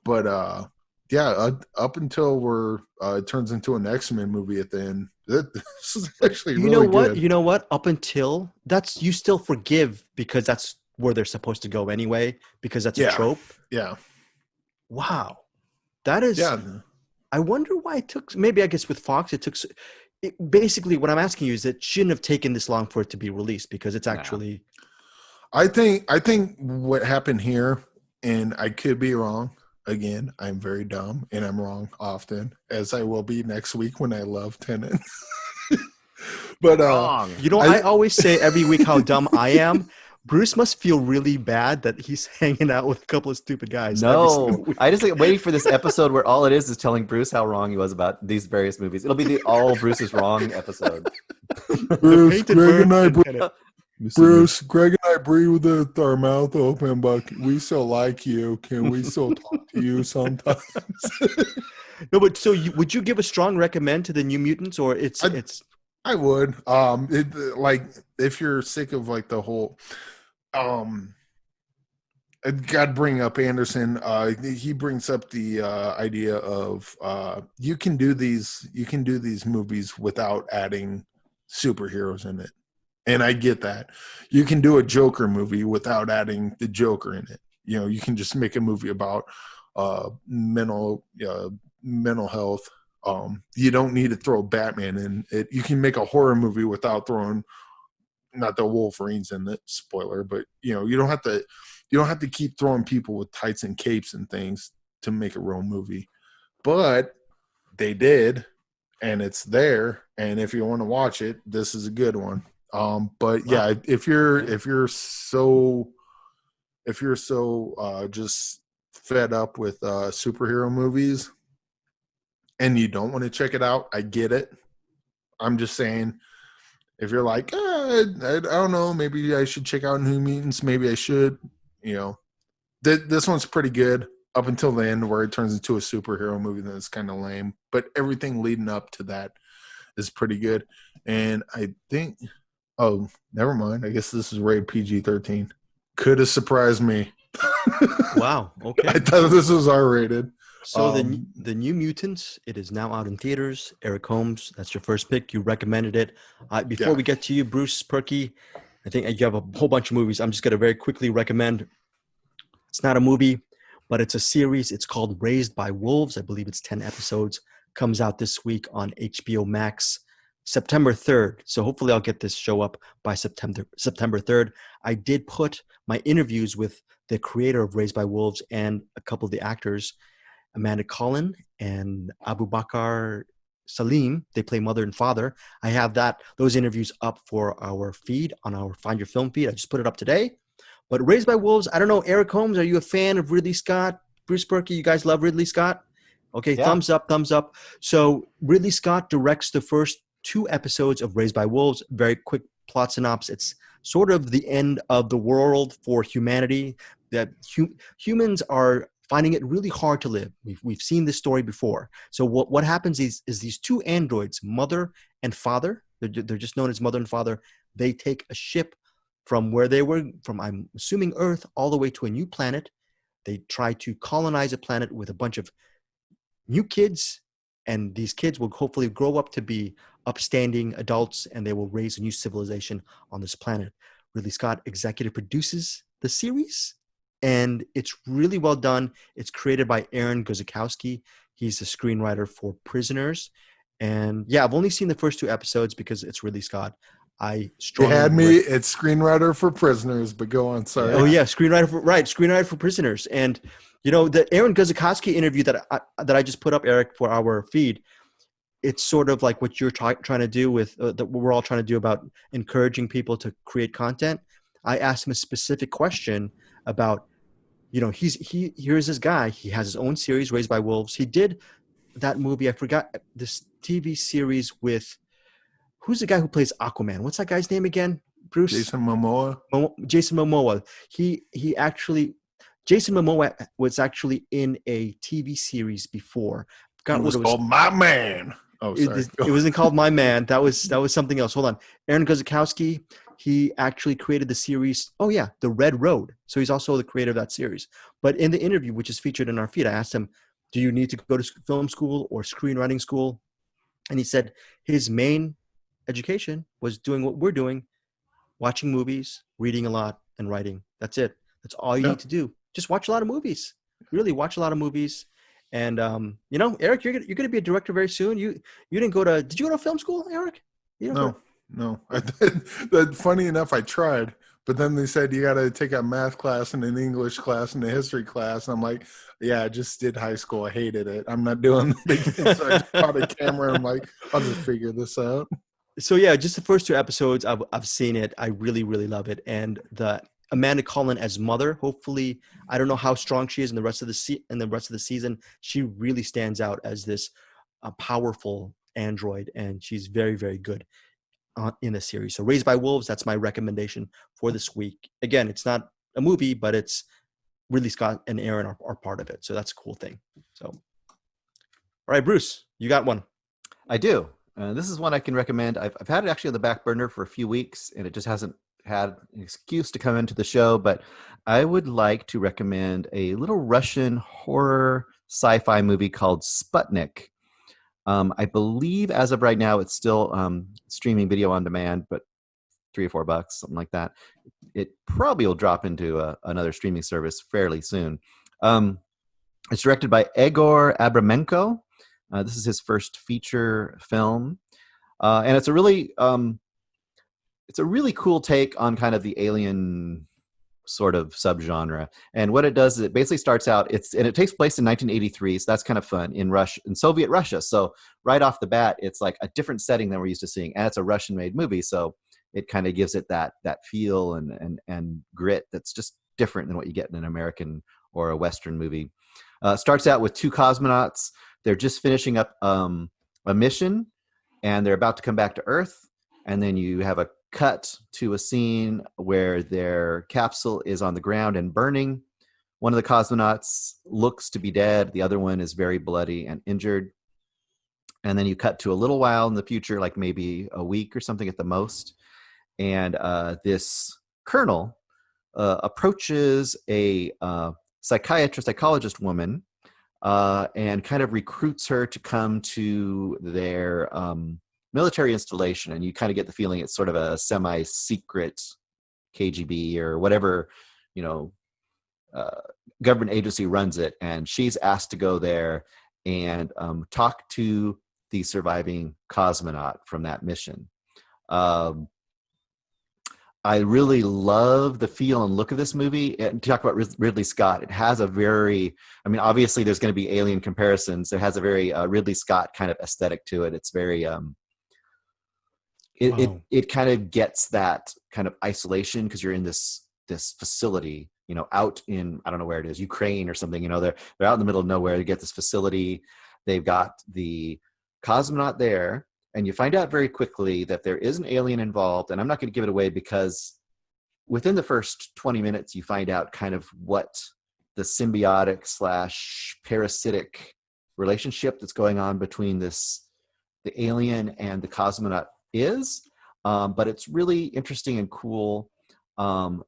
But up until where it turns into an X-Men movie at the end. This is actually really good. You know what? Up until that's, you still forgive because that's where they're supposed to go anyway, because that's a trope. Yeah. Wow. That is. Yeah. I wonder why it took. Maybe I guess with Fox it took. Basically, what I'm asking you is it shouldn't have taken this long for it to be released because it's actually. I think what happened here, and I could be wrong. Again, I'm very dumb, and I'm wrong often, as I will be next week when I love Tenet. But Wrong. You know, I always say every week how dumb I am. Bruce must feel really bad that he's hanging out with a couple of stupid guys. No, I just like waiting for this episode where all it is telling Bruce how wrong he was about these various movies. It'll be the all Bruce is wrong episode. Bruce, Greg and I breathe with our mouth open, but we still like you. Can we still talk to you sometimes? No, but so would you give a strong recommend to the New Mutants, or it's? I would. Like if you're sick of like the whole, I gotta bring up Anderson. He brings up the idea of you can do these movies without adding superheroes in it. And I get that. You can do a Joker movie without adding the Joker in it. You know, you can just make a movie about mental health. You don't need to throw Batman in it. You can make a horror movie without throwing, not the Wolverines in it, spoiler, but you know, you don't have to keep throwing people with tights and capes and things to make a real movie. But they did, and it's there. And if you want to watch it, this is a good one. But yeah, if you're so just fed up with superhero movies and you don't want to check it out, I get it. I'm just saying, if you're like, I don't know, maybe I should check out New Mutants, maybe I should, you know, this one's pretty good up until the end where it turns into a superhero movie. Then it's kind of lame, but everything leading up to that is pretty good. And I think, oh, never mind. I guess this is rated PG-13. Could have surprised me. Wow. Okay. I thought this was R-rated. So the new Mutants, it is now out in theaters. Eric Holmes, that's your first pick. You recommended it. Before we get to you, Bruce Perky, I think you have a whole bunch of movies. I'm just going to very quickly recommend. It's not a movie, but it's a series. It's called Raised by Wolves. I believe it's 10 episodes. Comes out this week on HBO Max, September 3rd. So hopefully I'll get this show up by September 3rd. I did put my interviews with the creator of Raised by Wolves and a couple of the actors, Amanda Collin and Abu Bakar Salim. They play mother and father. I have those interviews up for our feed on our Find Your Film feed. I just put it up today. But Raised by Wolves, I don't know, Eric Holmes, are you a fan of Ridley Scott? Bruce Perky, you guys love Ridley Scott? Okay, yeah. Thumbs up, thumbs up. So Ridley Scott directs the first 2 episodes of Raised by Wolves. Very quick plot synopsis. It's sort of the end of the world for humanity, that humans are finding it really hard to live. We've seen this story before. So what happens is these 2 androids, mother and father, they're just known as mother and father, they take a ship from where they were, from I'm assuming Earth, all the way to a new planet. They try to colonize a planet with a bunch of new kids, and these kids will hopefully grow up to be upstanding adults, and they will raise a new civilization on this planet. Ridley Scott executive produces the series, and it's really well done. It's created by Aaron Guzikowski. He's the screenwriter for Prisoners. And yeah, I've only seen the first 2 episodes because it's Ridley Scott. You had me. It's screenwriter for Prisoners, but go on. Sorry. Oh yeah, screenwriter for Prisoners. And you know, the Aaron Guzikowski interview that I just put up, Eric, for our feed. It's sort of like what you're trying to do with what we're all trying to do about encouraging people to create content. I asked him a specific question about, you know, here's this guy. He has his own series, Raised by Wolves. He did that movie. I forgot this TV series with. Who's the guy who plays Aquaman? What's that guy's name again? Bruce? Jason Momoa. Jason Momoa. Jason Momoa was actually in a TV series before. It was called My Man. Oh, sorry. It wasn't called My Man. That was something else. Hold on. Aaron Guzikowski, he actually created the series. Oh yeah, The Red Road. So he's also the creator of that series. But in the interview, which is featured in our feed, I asked him, do you need to go to film school or screenwriting school? And he said his main education was doing what we're doing, watching movies, reading a lot, and writing. That's it. That's all you need to do. Just watch a lot of movies. Really watch a lot of movies. And you know, Eric, you're gonna be a director very soon. You didn't go to? Did you go to film school, Eric? No. I did. Funny enough, I tried, but then they said you got to take a math class and an English class and a history class. And I'm like, yeah, I just did high school. I hated it. I'm not doing it again. So I just bought a camera. And I'm like, I'll just figure this out. So yeah, just the first 2 episodes, I've seen it. I really, really love it. And the Amanda Collin as mother, hopefully, I don't know how strong she is in the rest of the season. She really stands out as this powerful android, and she's very, very good in the series. So Raised by Wolves, that's my recommendation for this week. Again, it's not a movie, but it's Ridley Scott and Aaron are part of it. So that's a cool thing. So, all right, Bruce, you got one. I do. This is one I can recommend. I've had it actually on the back burner for a few weeks, and it just hasn't had an excuse to come into the show. But I would like to recommend a little Russian horror sci-fi movie called Sputnik. I believe as of right now, it's still streaming video on demand, but $3 or $4, something like that. It probably will drop into another streaming service fairly soon. It's directed by Egor Abramenko. This is his first feature film, and it's a really cool take on kind of the alien sort of subgenre. And what it does is it basically starts out, it takes place in 1983, so that's kind of fun, in Soviet Russia. So right off the bat, it's like a different setting than we're used to seeing, and it's a Russian-made movie, so it kind of gives it that feel and grit that's just different than what you get in an American or a Western movie. Starts out with 2 cosmonauts. They're just finishing up a mission, and they're about to come back to Earth. And then you have a cut to a scene where their capsule is on the ground and burning. One of the cosmonauts looks to be dead. The other one is very bloody and injured. And then you cut to a little while in the future, like maybe a week or something at the most. And this colonel approaches a psychologist woman and kind of recruits her to come to their military installation. And you kind of get the feeling it's sort of a semi-secret KGB or whatever, you know, government agency runs it. And she's asked to go there and talk to the surviving cosmonaut from that mission. I really love the feel and look of this movie. And to talk about Ridley Scott, it has a very, I mean, obviously there's going to be alien comparisons. It has a very Ridley Scott kind of aesthetic to it. It's very, it kind of gets that kind of isolation because you're in this facility, you know, out in, I don't know where it is, Ukraine or something, you know, they're out in the middle of nowhere. They get this facility. They've got the cosmonaut there. And you find out very quickly that there is an alien involved. And I'm not going to give it away because within the first 20 minutes, you find out kind of what the symbiotic / parasitic relationship that's going on between the alien and the cosmonaut is. But it's really interesting and cool.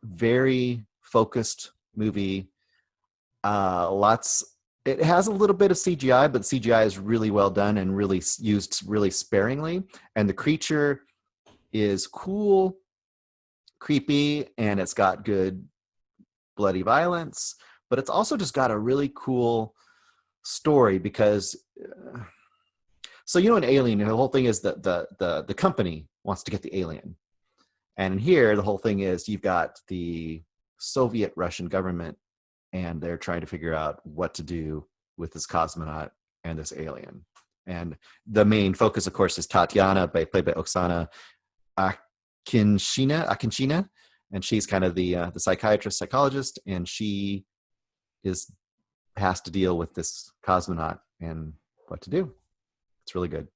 Very focused movie. It has a little bit of CGI, but CGI is really well done and really used really sparingly. And the creature is cool, creepy, and it's got good bloody violence. But it's also just got a really cool story because, so you know, an alien, the whole thing is that the company wants to get the alien. And in here, the whole thing is you've got the Soviet Russian government and they're trying to figure out what to do with this cosmonaut and this alien. And the main focus, of course, is Tatiana, played by Oksana Akinchina, and she's kind of the psychiatrist, psychologist, and she has to deal with this cosmonaut and what to do. It's really good.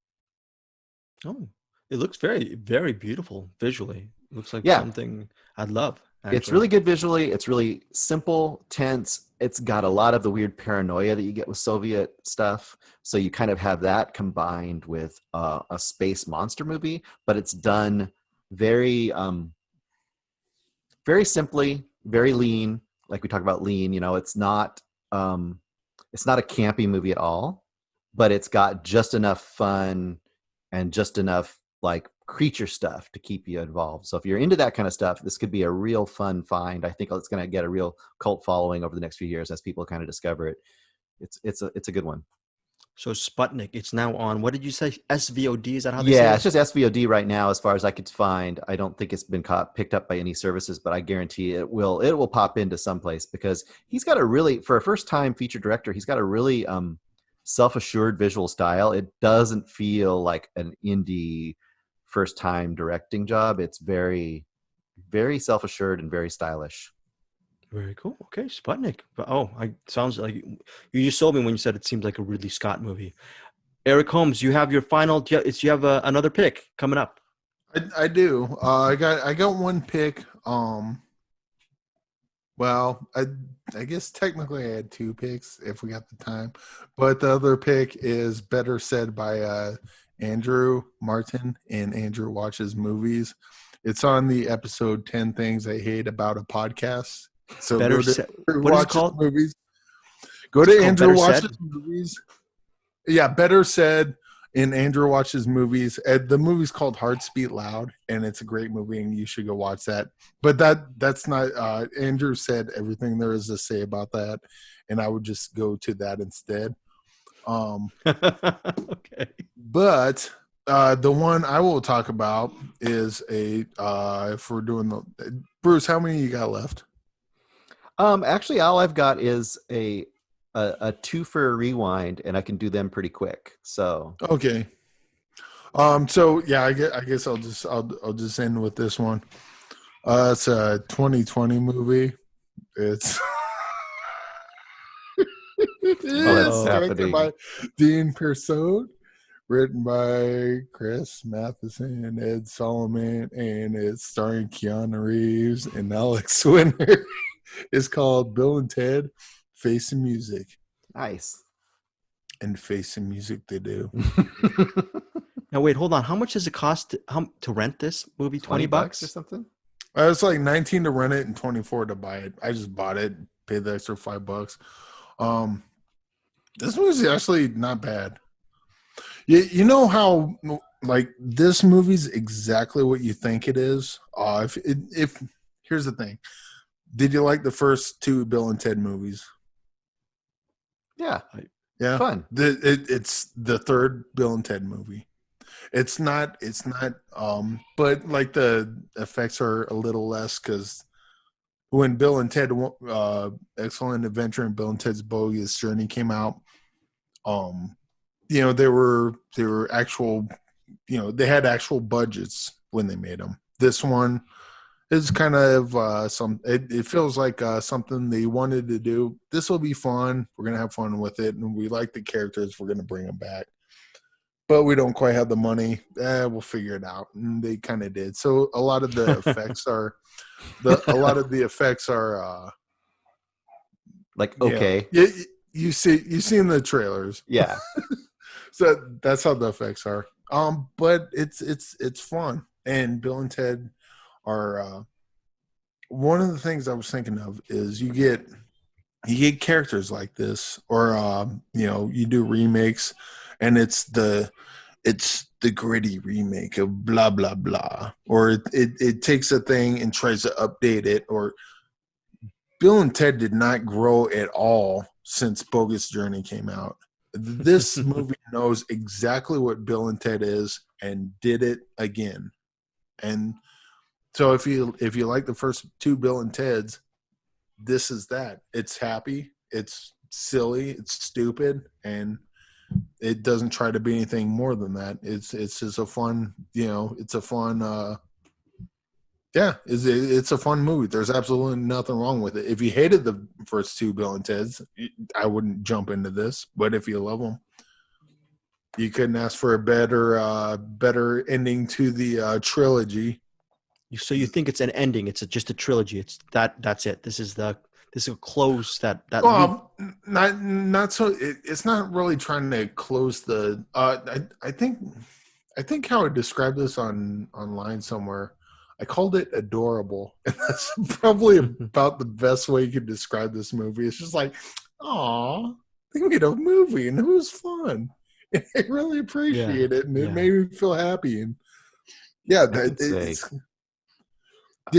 Oh, it looks very, very beautiful visually. It looks like something I'd love. Actually. It's really good visually. It's really simple, tense. It's got a lot of the weird paranoia that you get with Soviet stuff. So you kind of have that combined with a space monster movie, but it's done very, very simply, very lean. Like we talk about lean, you know, it's not a campy movie at all, but it's got just enough fun and just enough like creature stuff to keep you involved. So if you're into that kind of stuff, this could be a real fun find. I think it's going to get a real cult following over the next few years as people kind of discover it. It's a good one. So Sputnik, it's now on, what did you say? SVOD, is that how they say it? Yeah, it's just SVOD right now as far as I could find. I don't think it's been picked up by any services, but I guarantee it will pop into someplace because he's got a really, for a first time feature director, he's got a really self-assured visual style. It doesn't feel like an indie first time directing job. It's very, very self-assured and very stylish. Very cool. Okay, Sputnik. Sounds like you just sold me when you said it seems like a Ridley Scott movie. Eric Holmes, you have your final. Do you have another pick coming up? I do. I got one pick. Well, I guess technically I had two picks if we got the time, but the other pick is Better Said by Andrew Martin and Andrew Watches Movies. It's on the episode 10 Things I Hate About a Podcast. So Better go to Said. What is it called? Movies. Go to Andrew Watches Movies. Yeah, Better Said in Andrew Watches Movies. The movie's called Hearts Beat Loud, and it's a great movie, and you should go watch that. But that's not Andrew said everything there is to say about that, and I would just go to that instead. Okay. But the one I will talk about is if we're doing the Bruce, how many you got left? Actually, all I've got is a two for a rewind, and I can do them pretty quick. So okay. So yeah, I guess I'll just end with this one. It's a 2020 movie. It's directed by Dean Persaud, written by Chris Matheson and Ed Solomon, and it's starring Keanu Reeves and Alex Winter. It's called Bill and Ted Face the Music. Nice. And face the music they do. Now wait, hold on. How much does it cost to rent this movie? $20 or something? It's like 19 to rent it and 24 to buy it. I just bought it, paid the extra $5. This movie's actually not bad. You know how like this movie's exactly what you think it is. If here's the thing, did you like the first two Bill and Ted movies? Yeah, Yeah, fun. it's the third Bill and Ted movie. It's not. It's not. But like the effects are a little less because when Bill and Ted, Excellent Adventure and Bill and Ted's Bogus Journey came out, um, they were actual, they had actual budgets when they made them. This one is kind of it feels like something they wanted to do. This will be fun. We're gonna have fun with it, and we like the characters. We're gonna bring them back, but we don't quite have the money. We'll figure it out, and they kind of did. So a lot of the effects are Like, okay. you see in the trailers. Yeah. So that's how the effects are. But it's fun, and Bill and Ted are one of the things I was thinking of is you get characters like this, or you do remakes, and it's the gritty remake of blah blah blah, or it takes a thing and tries to update it. Or Bill and Ted did not grow at all since Bogus Journey came out. This movie knows exactly what Bill and Ted is and did it again. And so if you like the first two Bill and Teds, this is that. It's happy, it's silly, it's stupid, and it doesn't try to be anything more than that. It's just a fun, it's a fun it's a fun movie. There's absolutely nothing wrong with it. If you hated the first two Bill and Teds, I wouldn't jump into this. But if you love them, you couldn't ask for a better ending to the trilogy. So you think it's an ending? It's just a trilogy. It's that's it. This is a close that Not so. It's not really trying to close the. I think how I described this online somewhere. I called it adorable, and that's probably about the best way you could describe this movie. It's just like, aw, they made a movie, and it was fun. And I really appreciate it, and it made me feel happy. And yeah,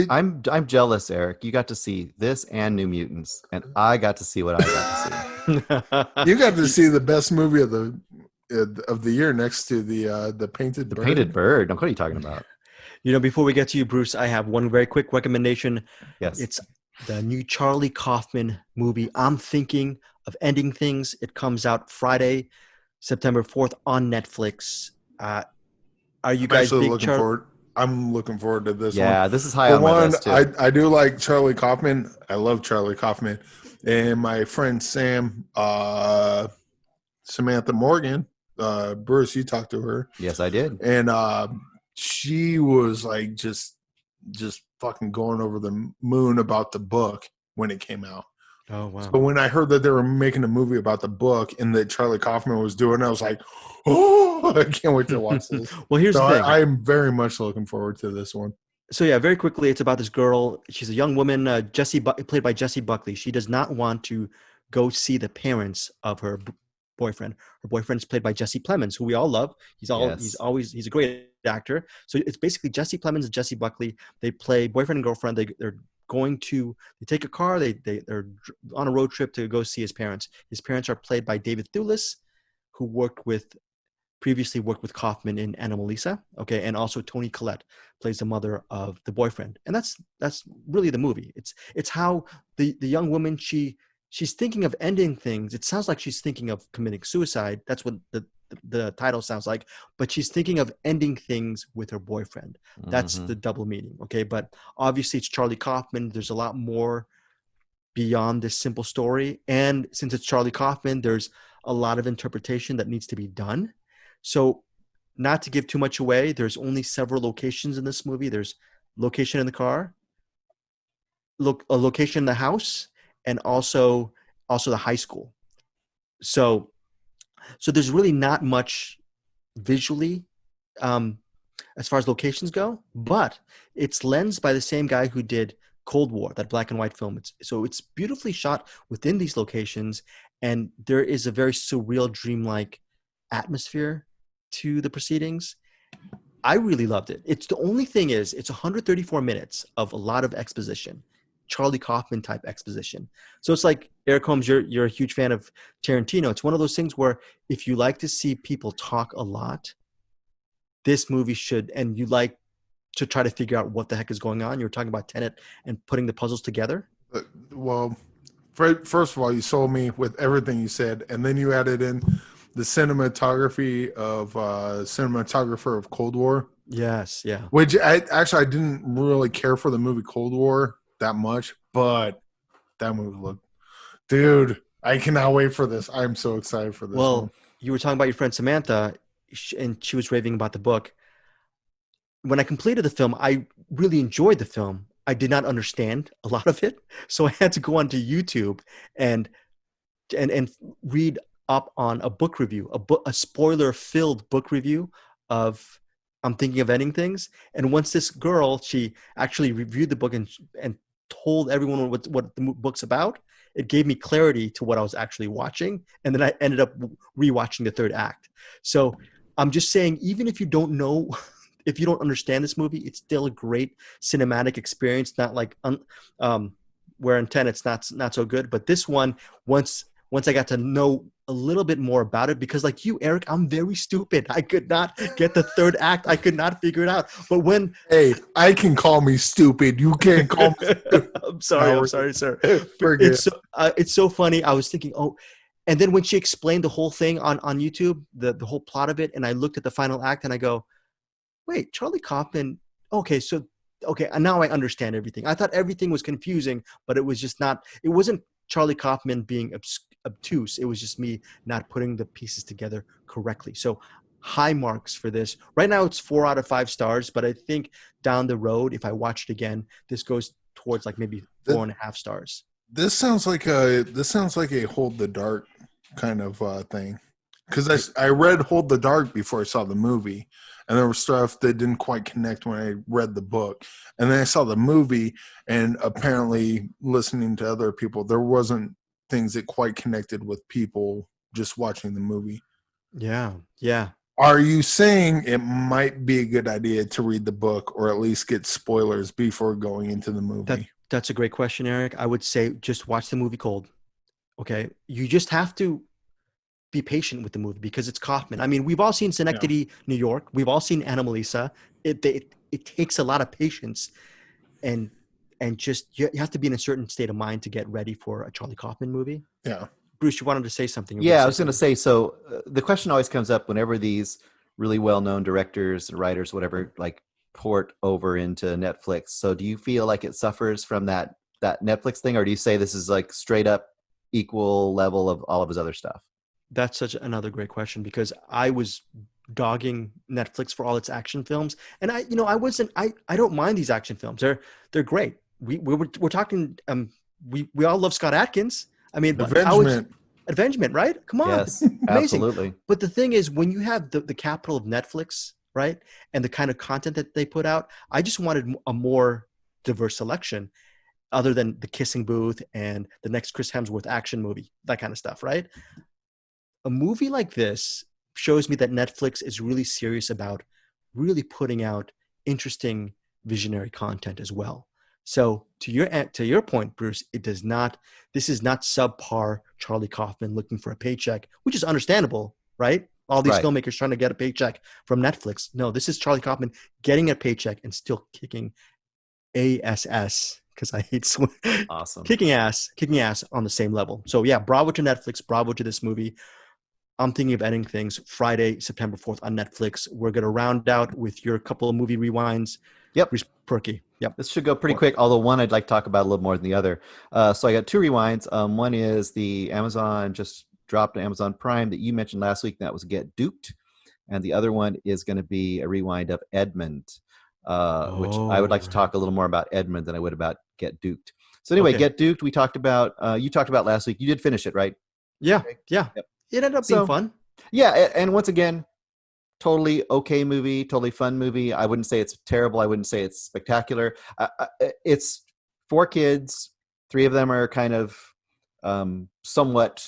I'm jealous, Eric. You got to see this and New Mutants, and I got to see what I got to see. You got to see the best movie of the year next to the Painted Bird. Painted Bird. What are you talking about? Before we get to you, Bruce, I have one very quick recommendation. Yes. It's the new Charlie Kaufman movie, I'm Thinking of Ending Things. It comes out Friday, September 4th on Netflix. Are you guys looking forward? I'm looking forward to this one. Yeah, this is high on my list too. I do like Charlie Kaufman. I love Charlie Kaufman. And my friend Sam, Samantha Morgan, Bruce, you talked to her. Yes, I did. And she was like just fucking going over the moon about the book when it came out. Oh wow! So when I heard that they were making a movie about the book and that Charlie Kaufman was doing it, I was like, oh, I can't wait to watch this. Well, here's the thing. I'm very much looking forward to this one. So yeah, very quickly, it's about this girl. She's a young woman, played by Jessie Buckley. She does not want to go see the parents of her boyfriend. Her boyfriend is played by Jesse Plemons, who we all love. He's a great actor. So it's basically Jesse Plemons and Jessie Buckley. They play boyfriend and girlfriend. They take a car. They're on a road trip to go see his parents. His parents are played by David Thewlis, who previously worked with Kaufman in Anomalisa. Okay, and also Toni Collette plays the mother of the boyfriend. And that's really the movie. It's how the young woman she's thinking of ending things. It sounds like she's thinking of committing suicide. That's what the title sounds like. But she's thinking of ending things with her boyfriend. That's the double meaning. Okay, but obviously it's Charlie Kaufman. There's a lot more beyond this simple story. And since it's Charlie Kaufman, there's a lot of interpretation that needs to be done. So not to give too much away, there's only several locations in this movie. There's location in the car, a location in the house, and also the high school. So there's really not much visually as far as locations go, but it's lensed by the same guy who did Cold War, that black and white film. It's beautifully shot within these locations, and there is a very surreal, dreamlike atmosphere to the proceedings. I really loved it. It's the only thing is it's 134 minutes of a lot of exposition, Charlie Kaufman type exposition. So it's like Eric Holmes, you're a huge fan of Tarantino. It's one of those things where if you like to see people talk a lot, this movie should, and you like to try to figure out what the heck is going on. You were talking about Tenet and putting the puzzles together. Well, first of all, you sold me with everything you said, and then you added in the cinematography of cinematographer of Cold War. Yes, yeah. Which I didn't really care for the movie Cold War that much, but that movie looked, dude, I cannot wait for this. I'm so excited for this one. You were talking about your friend Samantha, and she was raving about the book. When I completed the film, I really enjoyed the film. I did not understand a lot of it, so I had to go onto YouTube and read up on a book review, a spoiler-filled book review of I'm Thinking of Ending Things. And once this girl, she actually reviewed the book and told everyone what the book's about, it gave me clarity to what I was actually watching. And then I ended up rewatching the third act. So I'm just saying, even if you don't know, if you don't understand this movie, it's still a great cinematic experience. Not like where in Tenet's not so good, but this one, once I got to know a little bit more about it, because like you, Eric, I'm very stupid. I could not get the third act. I could not figure it out. But when hey, I can call me stupid. You can't call me stupid. I'm sorry, sir. Forget. It's so funny. I was thinking, and then when she explained the whole thing on YouTube, the whole plot of it, and I looked at the final act and I go, wait, Charlie Kaufman. Okay, and now I understand everything. I thought everything was confusing, but it was just not. It wasn't Charlie Kaufman being obtuse. It was just me not putting the pieces together correctly. So high marks for this. Right now it's 4 out of 5 stars, but I think down the road, if I watch it again, this goes towards like maybe 4.5 stars. This sounds like a Hold the Dark kind of thing. Because I read Hold the Dark before I saw the movie, and there was stuff that didn't quite connect when I read the book. And then I saw the movie, and apparently listening to other people, there wasn't things that quite connected with people just watching the movie. Yeah. Are you saying it might be a good idea to read the book or at least get spoilers before going into the movie? That's a great question, Eric. I would say just watch the movie cold. Okay. You just have to be patient with the movie because it's Kaufman. I mean, we've all seen Synecdoche, New York. We've all seen Anomalisa. It takes a lot of patience and just you have to be in a certain state of mind to get ready for a Charlie Kaufman movie. Yeah. Bruce, you wanted to say something. Yeah, I was going to say, so the question always comes up whenever these really well-known directors, writers, whatever, like port over into Netflix. So do you feel like it suffers from that Netflix thing, or do you say this is like straight up equal level of all of his other stuff? That's another great question because I was dogging Netflix for all its action films, and I don't mind these action films. They're great. We're talking. We all love Scott Adkins. I mean, Avengement, right? Come on, yes, amazing. Absolutely. But the thing is, when you have the capital of Netflix, right, and the kind of content that they put out, I just wanted a more diverse selection, other than the Kissing Booth and the next Chris Hemsworth action movie, that kind of stuff, right? A movie like this shows me that Netflix is really serious about really putting out interesting visionary content as well. So to your point, Bruce, this is not subpar Charlie Kaufman looking for a paycheck, which is understandable, right? All these filmmakers trying to get a paycheck from Netflix. No, this is Charlie Kaufman getting a paycheck and still kicking ass, because I hate awesome. kicking ass on the same level. So yeah, bravo to Netflix, bravo to this movie. I'm Thinking of Ending Things, Friday, September 4th on Netflix. We're going to round out with your couple of movie rewinds. Yep. Perky. Yep. This should go pretty quick, although one I'd like to talk about a little more than the other. So I got 2 rewinds. One is the Amazon just dropped on Amazon Prime that you mentioned last week, and that was Get Duped. And the other one is going to be a rewind of Edmund, which I would like to talk a little more about Edmund than I would about Get Duped. So anyway, Get Duped, we talked about, you talked about last week. You did finish it, right? Yeah. Okay. Yeah. Yep. It ended up being fun. Yeah. And once again, totally okay movie, totally fun movie. I wouldn't say it's terrible. I wouldn't say it's spectacular. It's 4 kids. 3 of them are kind of somewhat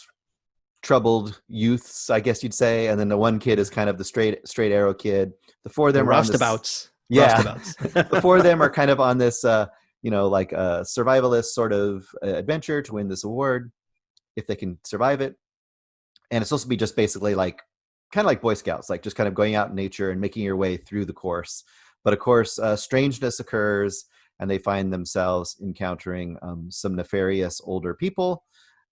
troubled youths, I guess you'd say, and then the one kid is kind of the straight arrow kid. The four of them The are on this, roustabouts. yeah. Roustabouts. The four of them are kind of on this, like a survivalist sort of adventure to win this award if they can survive it. And it's supposed to be just basically like kind of like Boy Scouts, like just kind of going out in nature and making your way through the course. But of course, strangeness occurs, and they find themselves encountering some nefarious older people,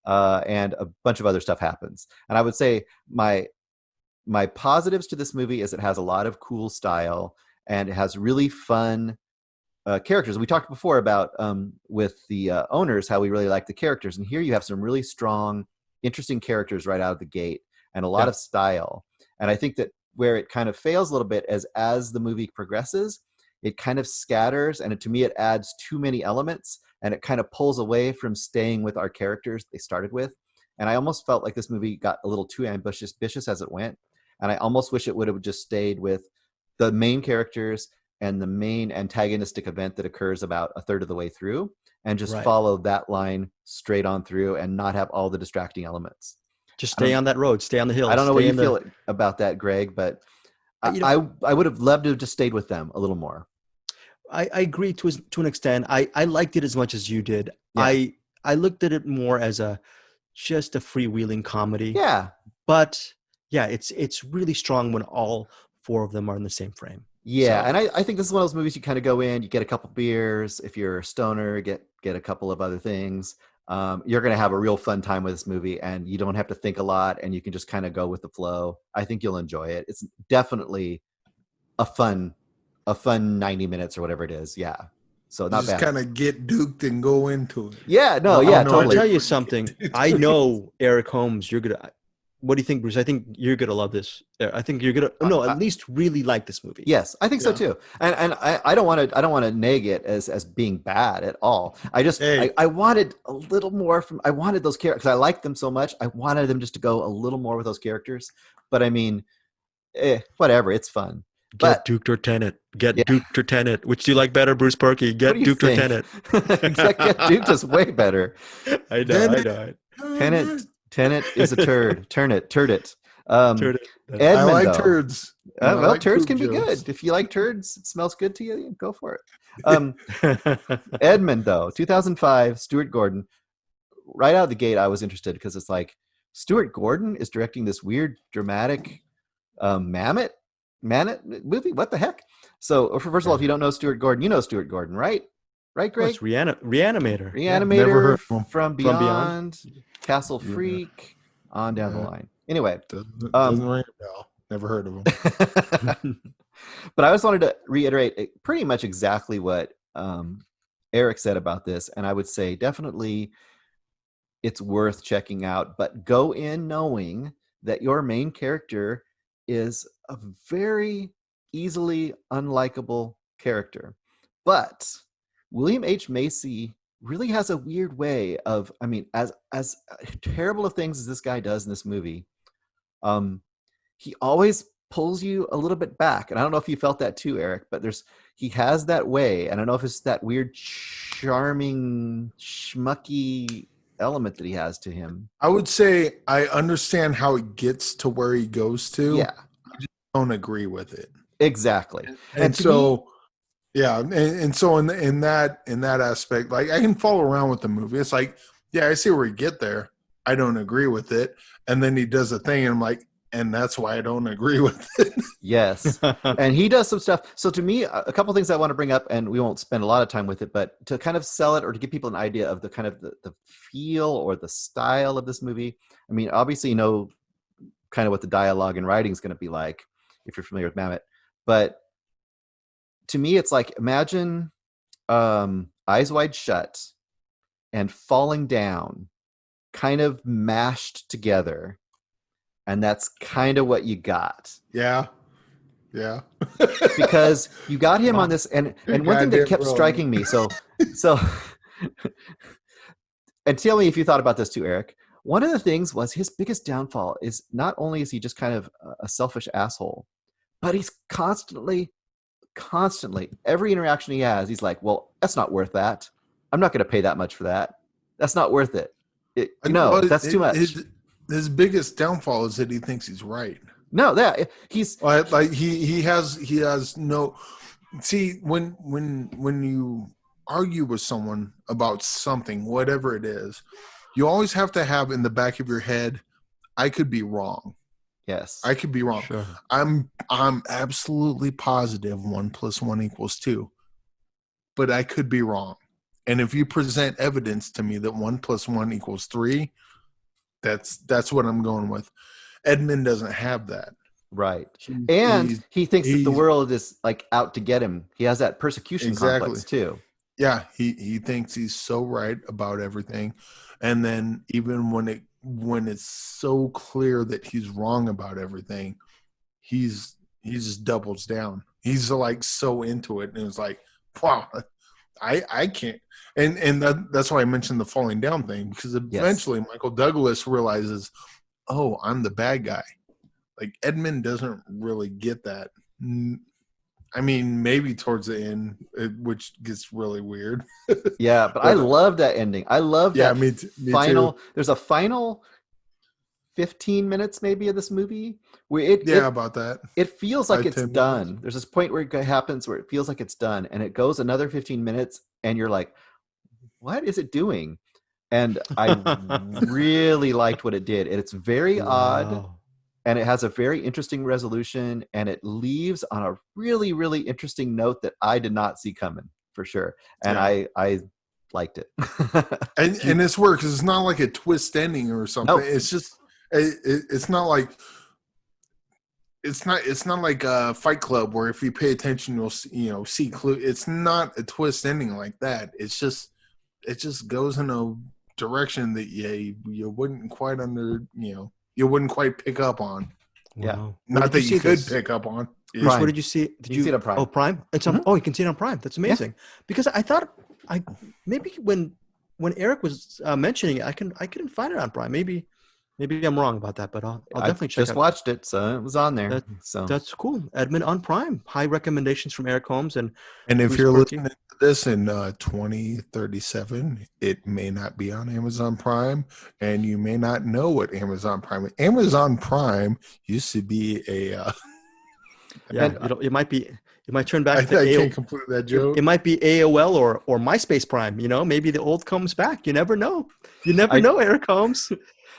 and a bunch of other stuff happens. And I would say my positives to this movie is it has a lot of cool style, and it has really fun characters. We talked before about with the owners how we really like the characters, and here you have some really strong, interesting characters right out of the gate, and a lot of style. And I think that where it kind of fails a little bit is as the movie progresses, it kind of scatters, and to me it adds too many elements, and it kind of pulls away from staying with our characters they started with. And I almost felt like this movie got a little too ambitious as it went, and I almost wish it would have just stayed with the main characters and the main antagonistic event that occurs about a third of the way through, and just follow that line straight on through and not have all the distracting elements. Just stay on that road, stay on the hill. I don't know what you feel about that, Greg, but I would have loved to have just stayed with them a little more. I agree to an extent. I liked it as much as you did. Yeah. I looked at it more as just a freewheeling comedy. Yeah. But yeah, it's really strong when all four of them are in the same frame. Yeah, so. And I think this is one of those movies you kind of go in, you get a couple beers. If you're a stoner, get a couple of other things. You're going to have a real fun time with this movie, and you don't have to think a lot, and you can just kind of go with the flow. I think you'll enjoy it. It's definitely a fun 90 minutes or whatever it is. Yeah. So not bad. Just kind of get duked and go into it. Yeah, totally. I'll tell you something. I know, Eric Holmes, you're going to... What do you think, Bruce? I think you're going to love this. I think you're going to, at least really like this movie. Yes, I think so too. And I don't want to neg it as being bad at all. I just, I wanted a little more I wanted those characters. I liked them so much. I wanted them just to go a little more with those characters. But I mean, whatever. It's fun. Get Duked or Tenet. Duked or Tenet. Which do you like better, Bruce Perky? Get Duked or Tenet. Get Duked is way better. I know. Tenet is a turd. Turd it. Turd it. Edmund, I like turds. Well, turds can be good. If you like turds, it smells good to you, go for it. Edmund, though, 2005, Stuart Gordon. Right out of the gate, I was interested because it's like, Stuart Gordon is directing this weird, dramatic Mammoth movie? What the heck? So, first of all, if you don't know Stuart Gordon, you know Stuart Gordon, right? Right, Greg? It's Reanimator. Reanimator, from Beyond, Castle Freak, on down the line. Anyway. Doesn't ring a bell. Never heard of him. But I just wanted to reiterate pretty much exactly what Eric said about this. And I would say definitely it's worth checking out. But go in knowing that your main character is a very easily unlikable character. But William H. Macy really has a weird way of, I mean, as terrible of things as this guy does in this movie, he always pulls you a little bit back. And I don't know if you felt that too, Eric, but he has that way. I don't know if it's that weird, charming, schmucky element that he has to him. I would say I understand how it gets to where he goes to. Yeah. I just don't agree with it. Exactly. And so... Yeah, and so in that aspect, like I can follow around with the movie. It's like, yeah, I see where you get there. I don't agree with it, and then he does a thing, and I'm like, and that's why I don't agree with it. Yes, and he does some stuff. So to me, a couple things I want to bring up, and we won't spend a lot of time with it, but to kind of sell it or to give people an idea of the kind of the feel or the style of this movie. I mean, obviously, you know, kind of what the dialogue and writing is going to be like if you're familiar with Mammoth, but to me, it's like, imagine Eyes Wide Shut and Falling Down kind of mashed together. And that's kind of what you got. Yeah. Yeah. Because you got him on this. And one thing that kept striking me. So, and tell me if you thought about this too, Eric. One of the things was his biggest downfall is not only is he just kind of a selfish asshole, but he's constantly every interaction he has, he's like, well, that's not worth that. I'm not going to pay that much for that. That's not worth it. No, that's too much. his biggest downfall is that he thinks he's right. No, that he's Like he has no. See, when you argue with someone about something, whatever it is, you always have to have in the back of your head, I could be wrong. yes. I could be wrong. Sure. I'm absolutely positive 1 + 1 = 2, but I could be wrong. And if you present evidence to me that 1 + 1 = 3, that's what I'm going with. Edmund doesn't have that. Right. And he thinks that the world is like out to get him. He has that persecution complex too. Yeah, he thinks he's so right about everything. And then even when it's so clear that he's wrong about everything, he just doubles down. He's like so into it, and it's like, wow, I can't. And that's why I mentioned the falling down thing, because eventually Michael Douglas realizes, oh, I'm the bad guy. Like Edmund doesn't really get that. I mean, maybe towards the end, which gets really weird. Yeah, but I love that ending. I love that me final. too. There's a final 15 minutes maybe of this movie where about that. It feels like it's done. Minutes. There's this point where it happens where it feels like it's done, and it goes another 15 minutes, and you're like, what is it doing? And I really liked what it did. It's very odd. And it has a very interesting resolution, and it leaves on a really, really interesting note that I did not see coming, for sure. And I liked it. and it's weird because it's not like a twist ending or something. Nope. It's just it's not like Fight Club where if you pay attention you'll see clue. It's not a twist ending like that. It just goes in a direction that you wouldn't quite you wouldn't quite pick up on. Yeah. Not that you could pick up on. Bruce, what did you see? Did you see it on Prime? Oh, Prime? It's on, Oh, you can see it on Prime. That's amazing. Yeah. Because I thought maybe when Eric was mentioning it, I couldn't find it on Prime. Maybe I'm wrong about that, but I'll definitely check it out. Just watched it, so it was on there. That's cool. Edmund on Prime. High recommendations from Eric Holmes and if Bruce you're Porky. listening to this in 2037, it may not be on Amazon Prime, and you may not know what Amazon Prime is. Amazon Prime used to be a it might turn back to I can't complete that joke. It might be AOL or MySpace Prime, maybe the old comes back. You never know. You never know, Eric Holmes.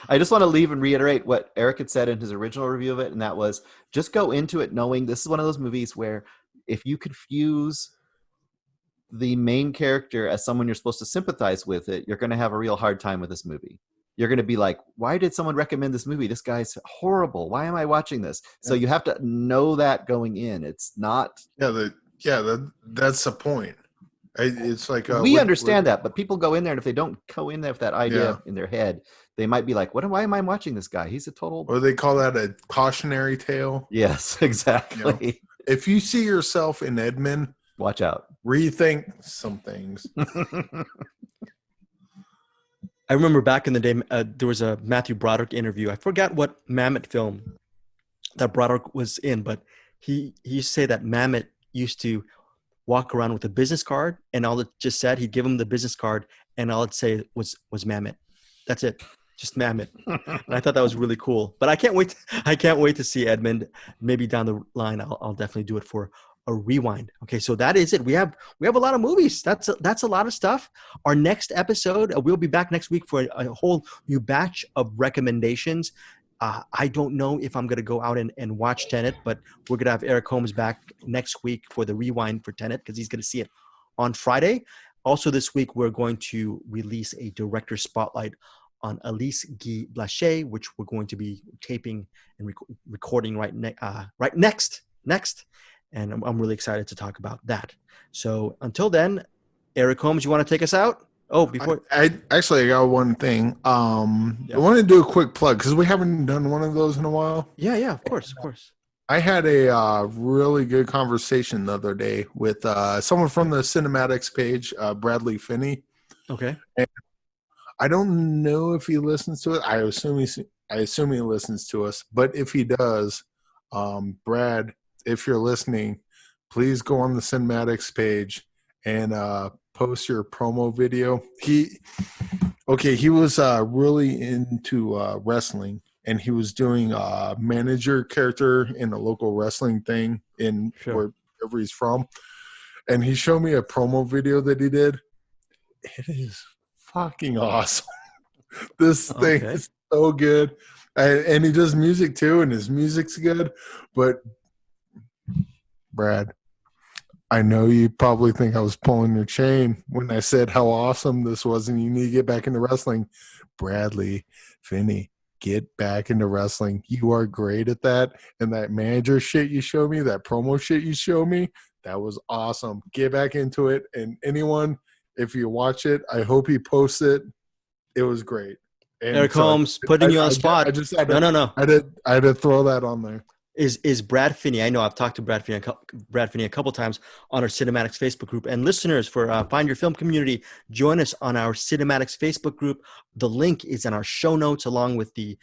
I just want to leave and reiterate what Eric had said in his original review of it, and that was just go into it knowing this is one of those movies where if you confuse the main character as someone you're supposed to sympathize with it, you're going to have a real hard time with this movie. You're going to be like, why did someone recommend this movie? This guy's horrible. Why am I watching this? Yeah. So you have to know that going in. It's not. That's the point. It's like we understand that, but people go in there, and if they don't go in there with that idea in their head, they might be like, why am I watching this guy? He's a total. Or they call that a cautionary tale. Yes, exactly. If you see yourself in Edmund, watch out. Rethink some things. I remember back in the day, there was a Matthew Broderick interview. I forgot what Mamet film that Broderick was in, but he used to say that Mamet used to walk around with a business card, and all it just said, he'd give him the business card, and all it'd say was Mamet. That's it. Just Mamet. And I thought that was really cool. But I can't wait to see Edmund. Maybe down the line, I'll definitely do it for a rewind. Okay, so that is it. We have a lot of movies. That's a lot of stuff. Our next episode, we'll be back next week for a whole new batch of recommendations. I don't know if I'm going to go out and watch Tenet, but we're going to have Eric Holmes back next week for the rewind for Tenet because he's going to see it on Friday. Also this week, we're going to release a director spotlight on Elise Guy Blaché, which we're going to be taping and recording right next. And I'm really excited to talk about that. So until then, Eric Holmes, you want to take us out? Oh, before I got one thing. I want to do a quick plug because we haven't done one of those in a while. Yeah, of course. I had a really good conversation the other day with someone from the Cinematics page, Bradley Finney. Okay. And I don't know if he listens to it. I assume he listens to us. But if he does, Brad, if you're listening, please go on the Cinematics page and post your promo video. Okay, he was really into wrestling, and he was doing a manager character in a local wrestling thing in Sure. wherever he's from. And he showed me a promo video that he did. It is fucking awesome. This thing Okay. is so good. And he does music too, and his music's good. But Brad, I know you probably think I was pulling your chain when I said how awesome this was and you need to get back into wrestling. Bradley, Finney, get back into wrestling. You are great at that. And that manager shit you showed me, that promo shit you showed me, that was awesome. Get back into it. And anyone, if you watch it, I hope he posts it. It was great. And Eric so Holmes, putting you on the spot. I just had No, to, no, no. I had to throw that on there. Is Brad Finney? I know I've talked to Brad Finney a couple times on our Cinematics Facebook group. And listeners for Find Your Film community, join us on our Cinematics Facebook group. The link is in our show notes, along with the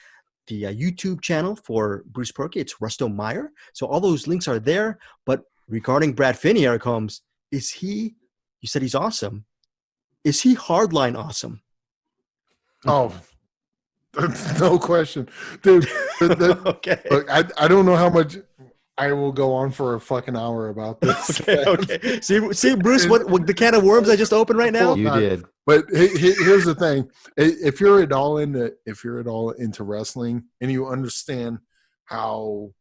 YouTube channel for Bruce Perky. It's rustomire. So all those links are there. But regarding Brad Finney, Eric Holmes, is he? You said he's awesome. Is he hardline awesome? Oh, no question, dude. Okay. Look, I don't know how much I will go on for a fucking hour about this. Okay. See, Bruce, what the can of worms I just opened right now? You did. But here's the thing: if you're at all into wrestling and you understand how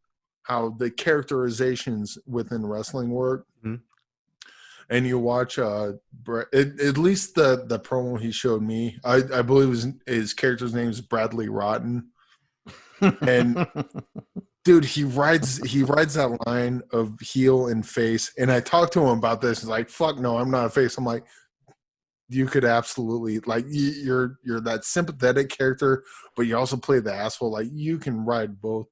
the characterizations within wrestling work, Mhm. and you watch at least the promo he showed me, I believe his character's name is Bradley Rotten, and dude, he rides that line of heel and face. And I talked to him about this. He's like, "Fuck no, I'm not a face." I'm like, "You could absolutely like you're that sympathetic character, but you also play the asshole. Like you can ride both."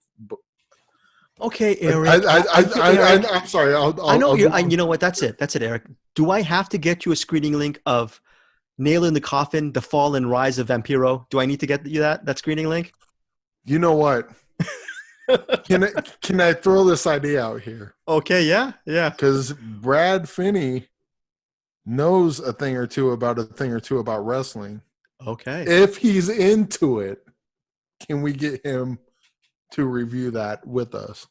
Okay, Eric. I'm sorry. I know you. I'll You know what? That's it, Eric. Do I have to get you a screening link of Nail in the Coffin: The Fall and Rise of Vampiro? Do I need to get you that screening link? You know what? Can I throw this idea out here? Okay, yeah. Because Brad Finney knows a thing or two about wrestling. Okay. If he's into it, can we get him to review that with us?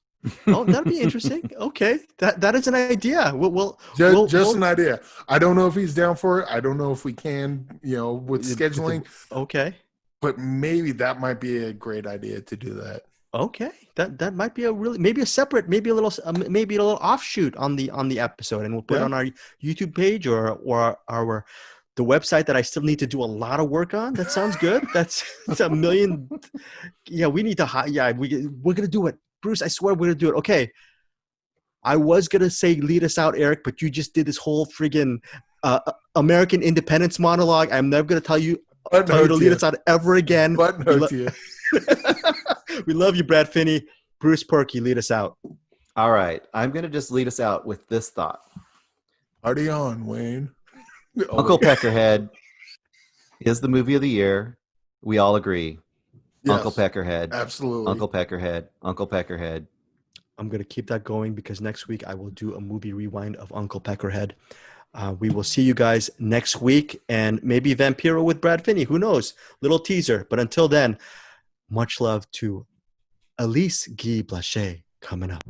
Oh, that'd be interesting. Okay, that is an idea. We'll an idea. I don't know if he's down for it. I don't know if we can, with scheduling. Okay. But maybe that might be a great idea to do that. Okay, that might be maybe a separate, maybe a little offshoot on the episode, and we'll put it on our YouTube page or the website that I still need to do a lot of work on. That sounds good. That's a million. Yeah, we need to. Yeah, we're gonna do it, Bruce. I swear we're gonna do it. Okay. I was gonna say lead us out, Eric, but you just did this whole friggin' American independence monologue. I'm never gonna tell you to lead us out ever again. But no to you. We love you, Brad Finney. Bruce Perky, lead us out. All right. I'm going to just lead us out with this thought. Party on, Wayne. Uncle Peckerhead is the movie of the year. We all agree. Yes, Uncle Peckerhead. Absolutely. Uncle Peckerhead. Uncle Peckerhead. I'm going to keep that going because next week I will do a movie rewind of Uncle Peckerhead. We will see you guys next week, and maybe Vampiro with Brad Finney. Who knows? Little teaser. But until then, much love to Elise Guy Blaché coming up.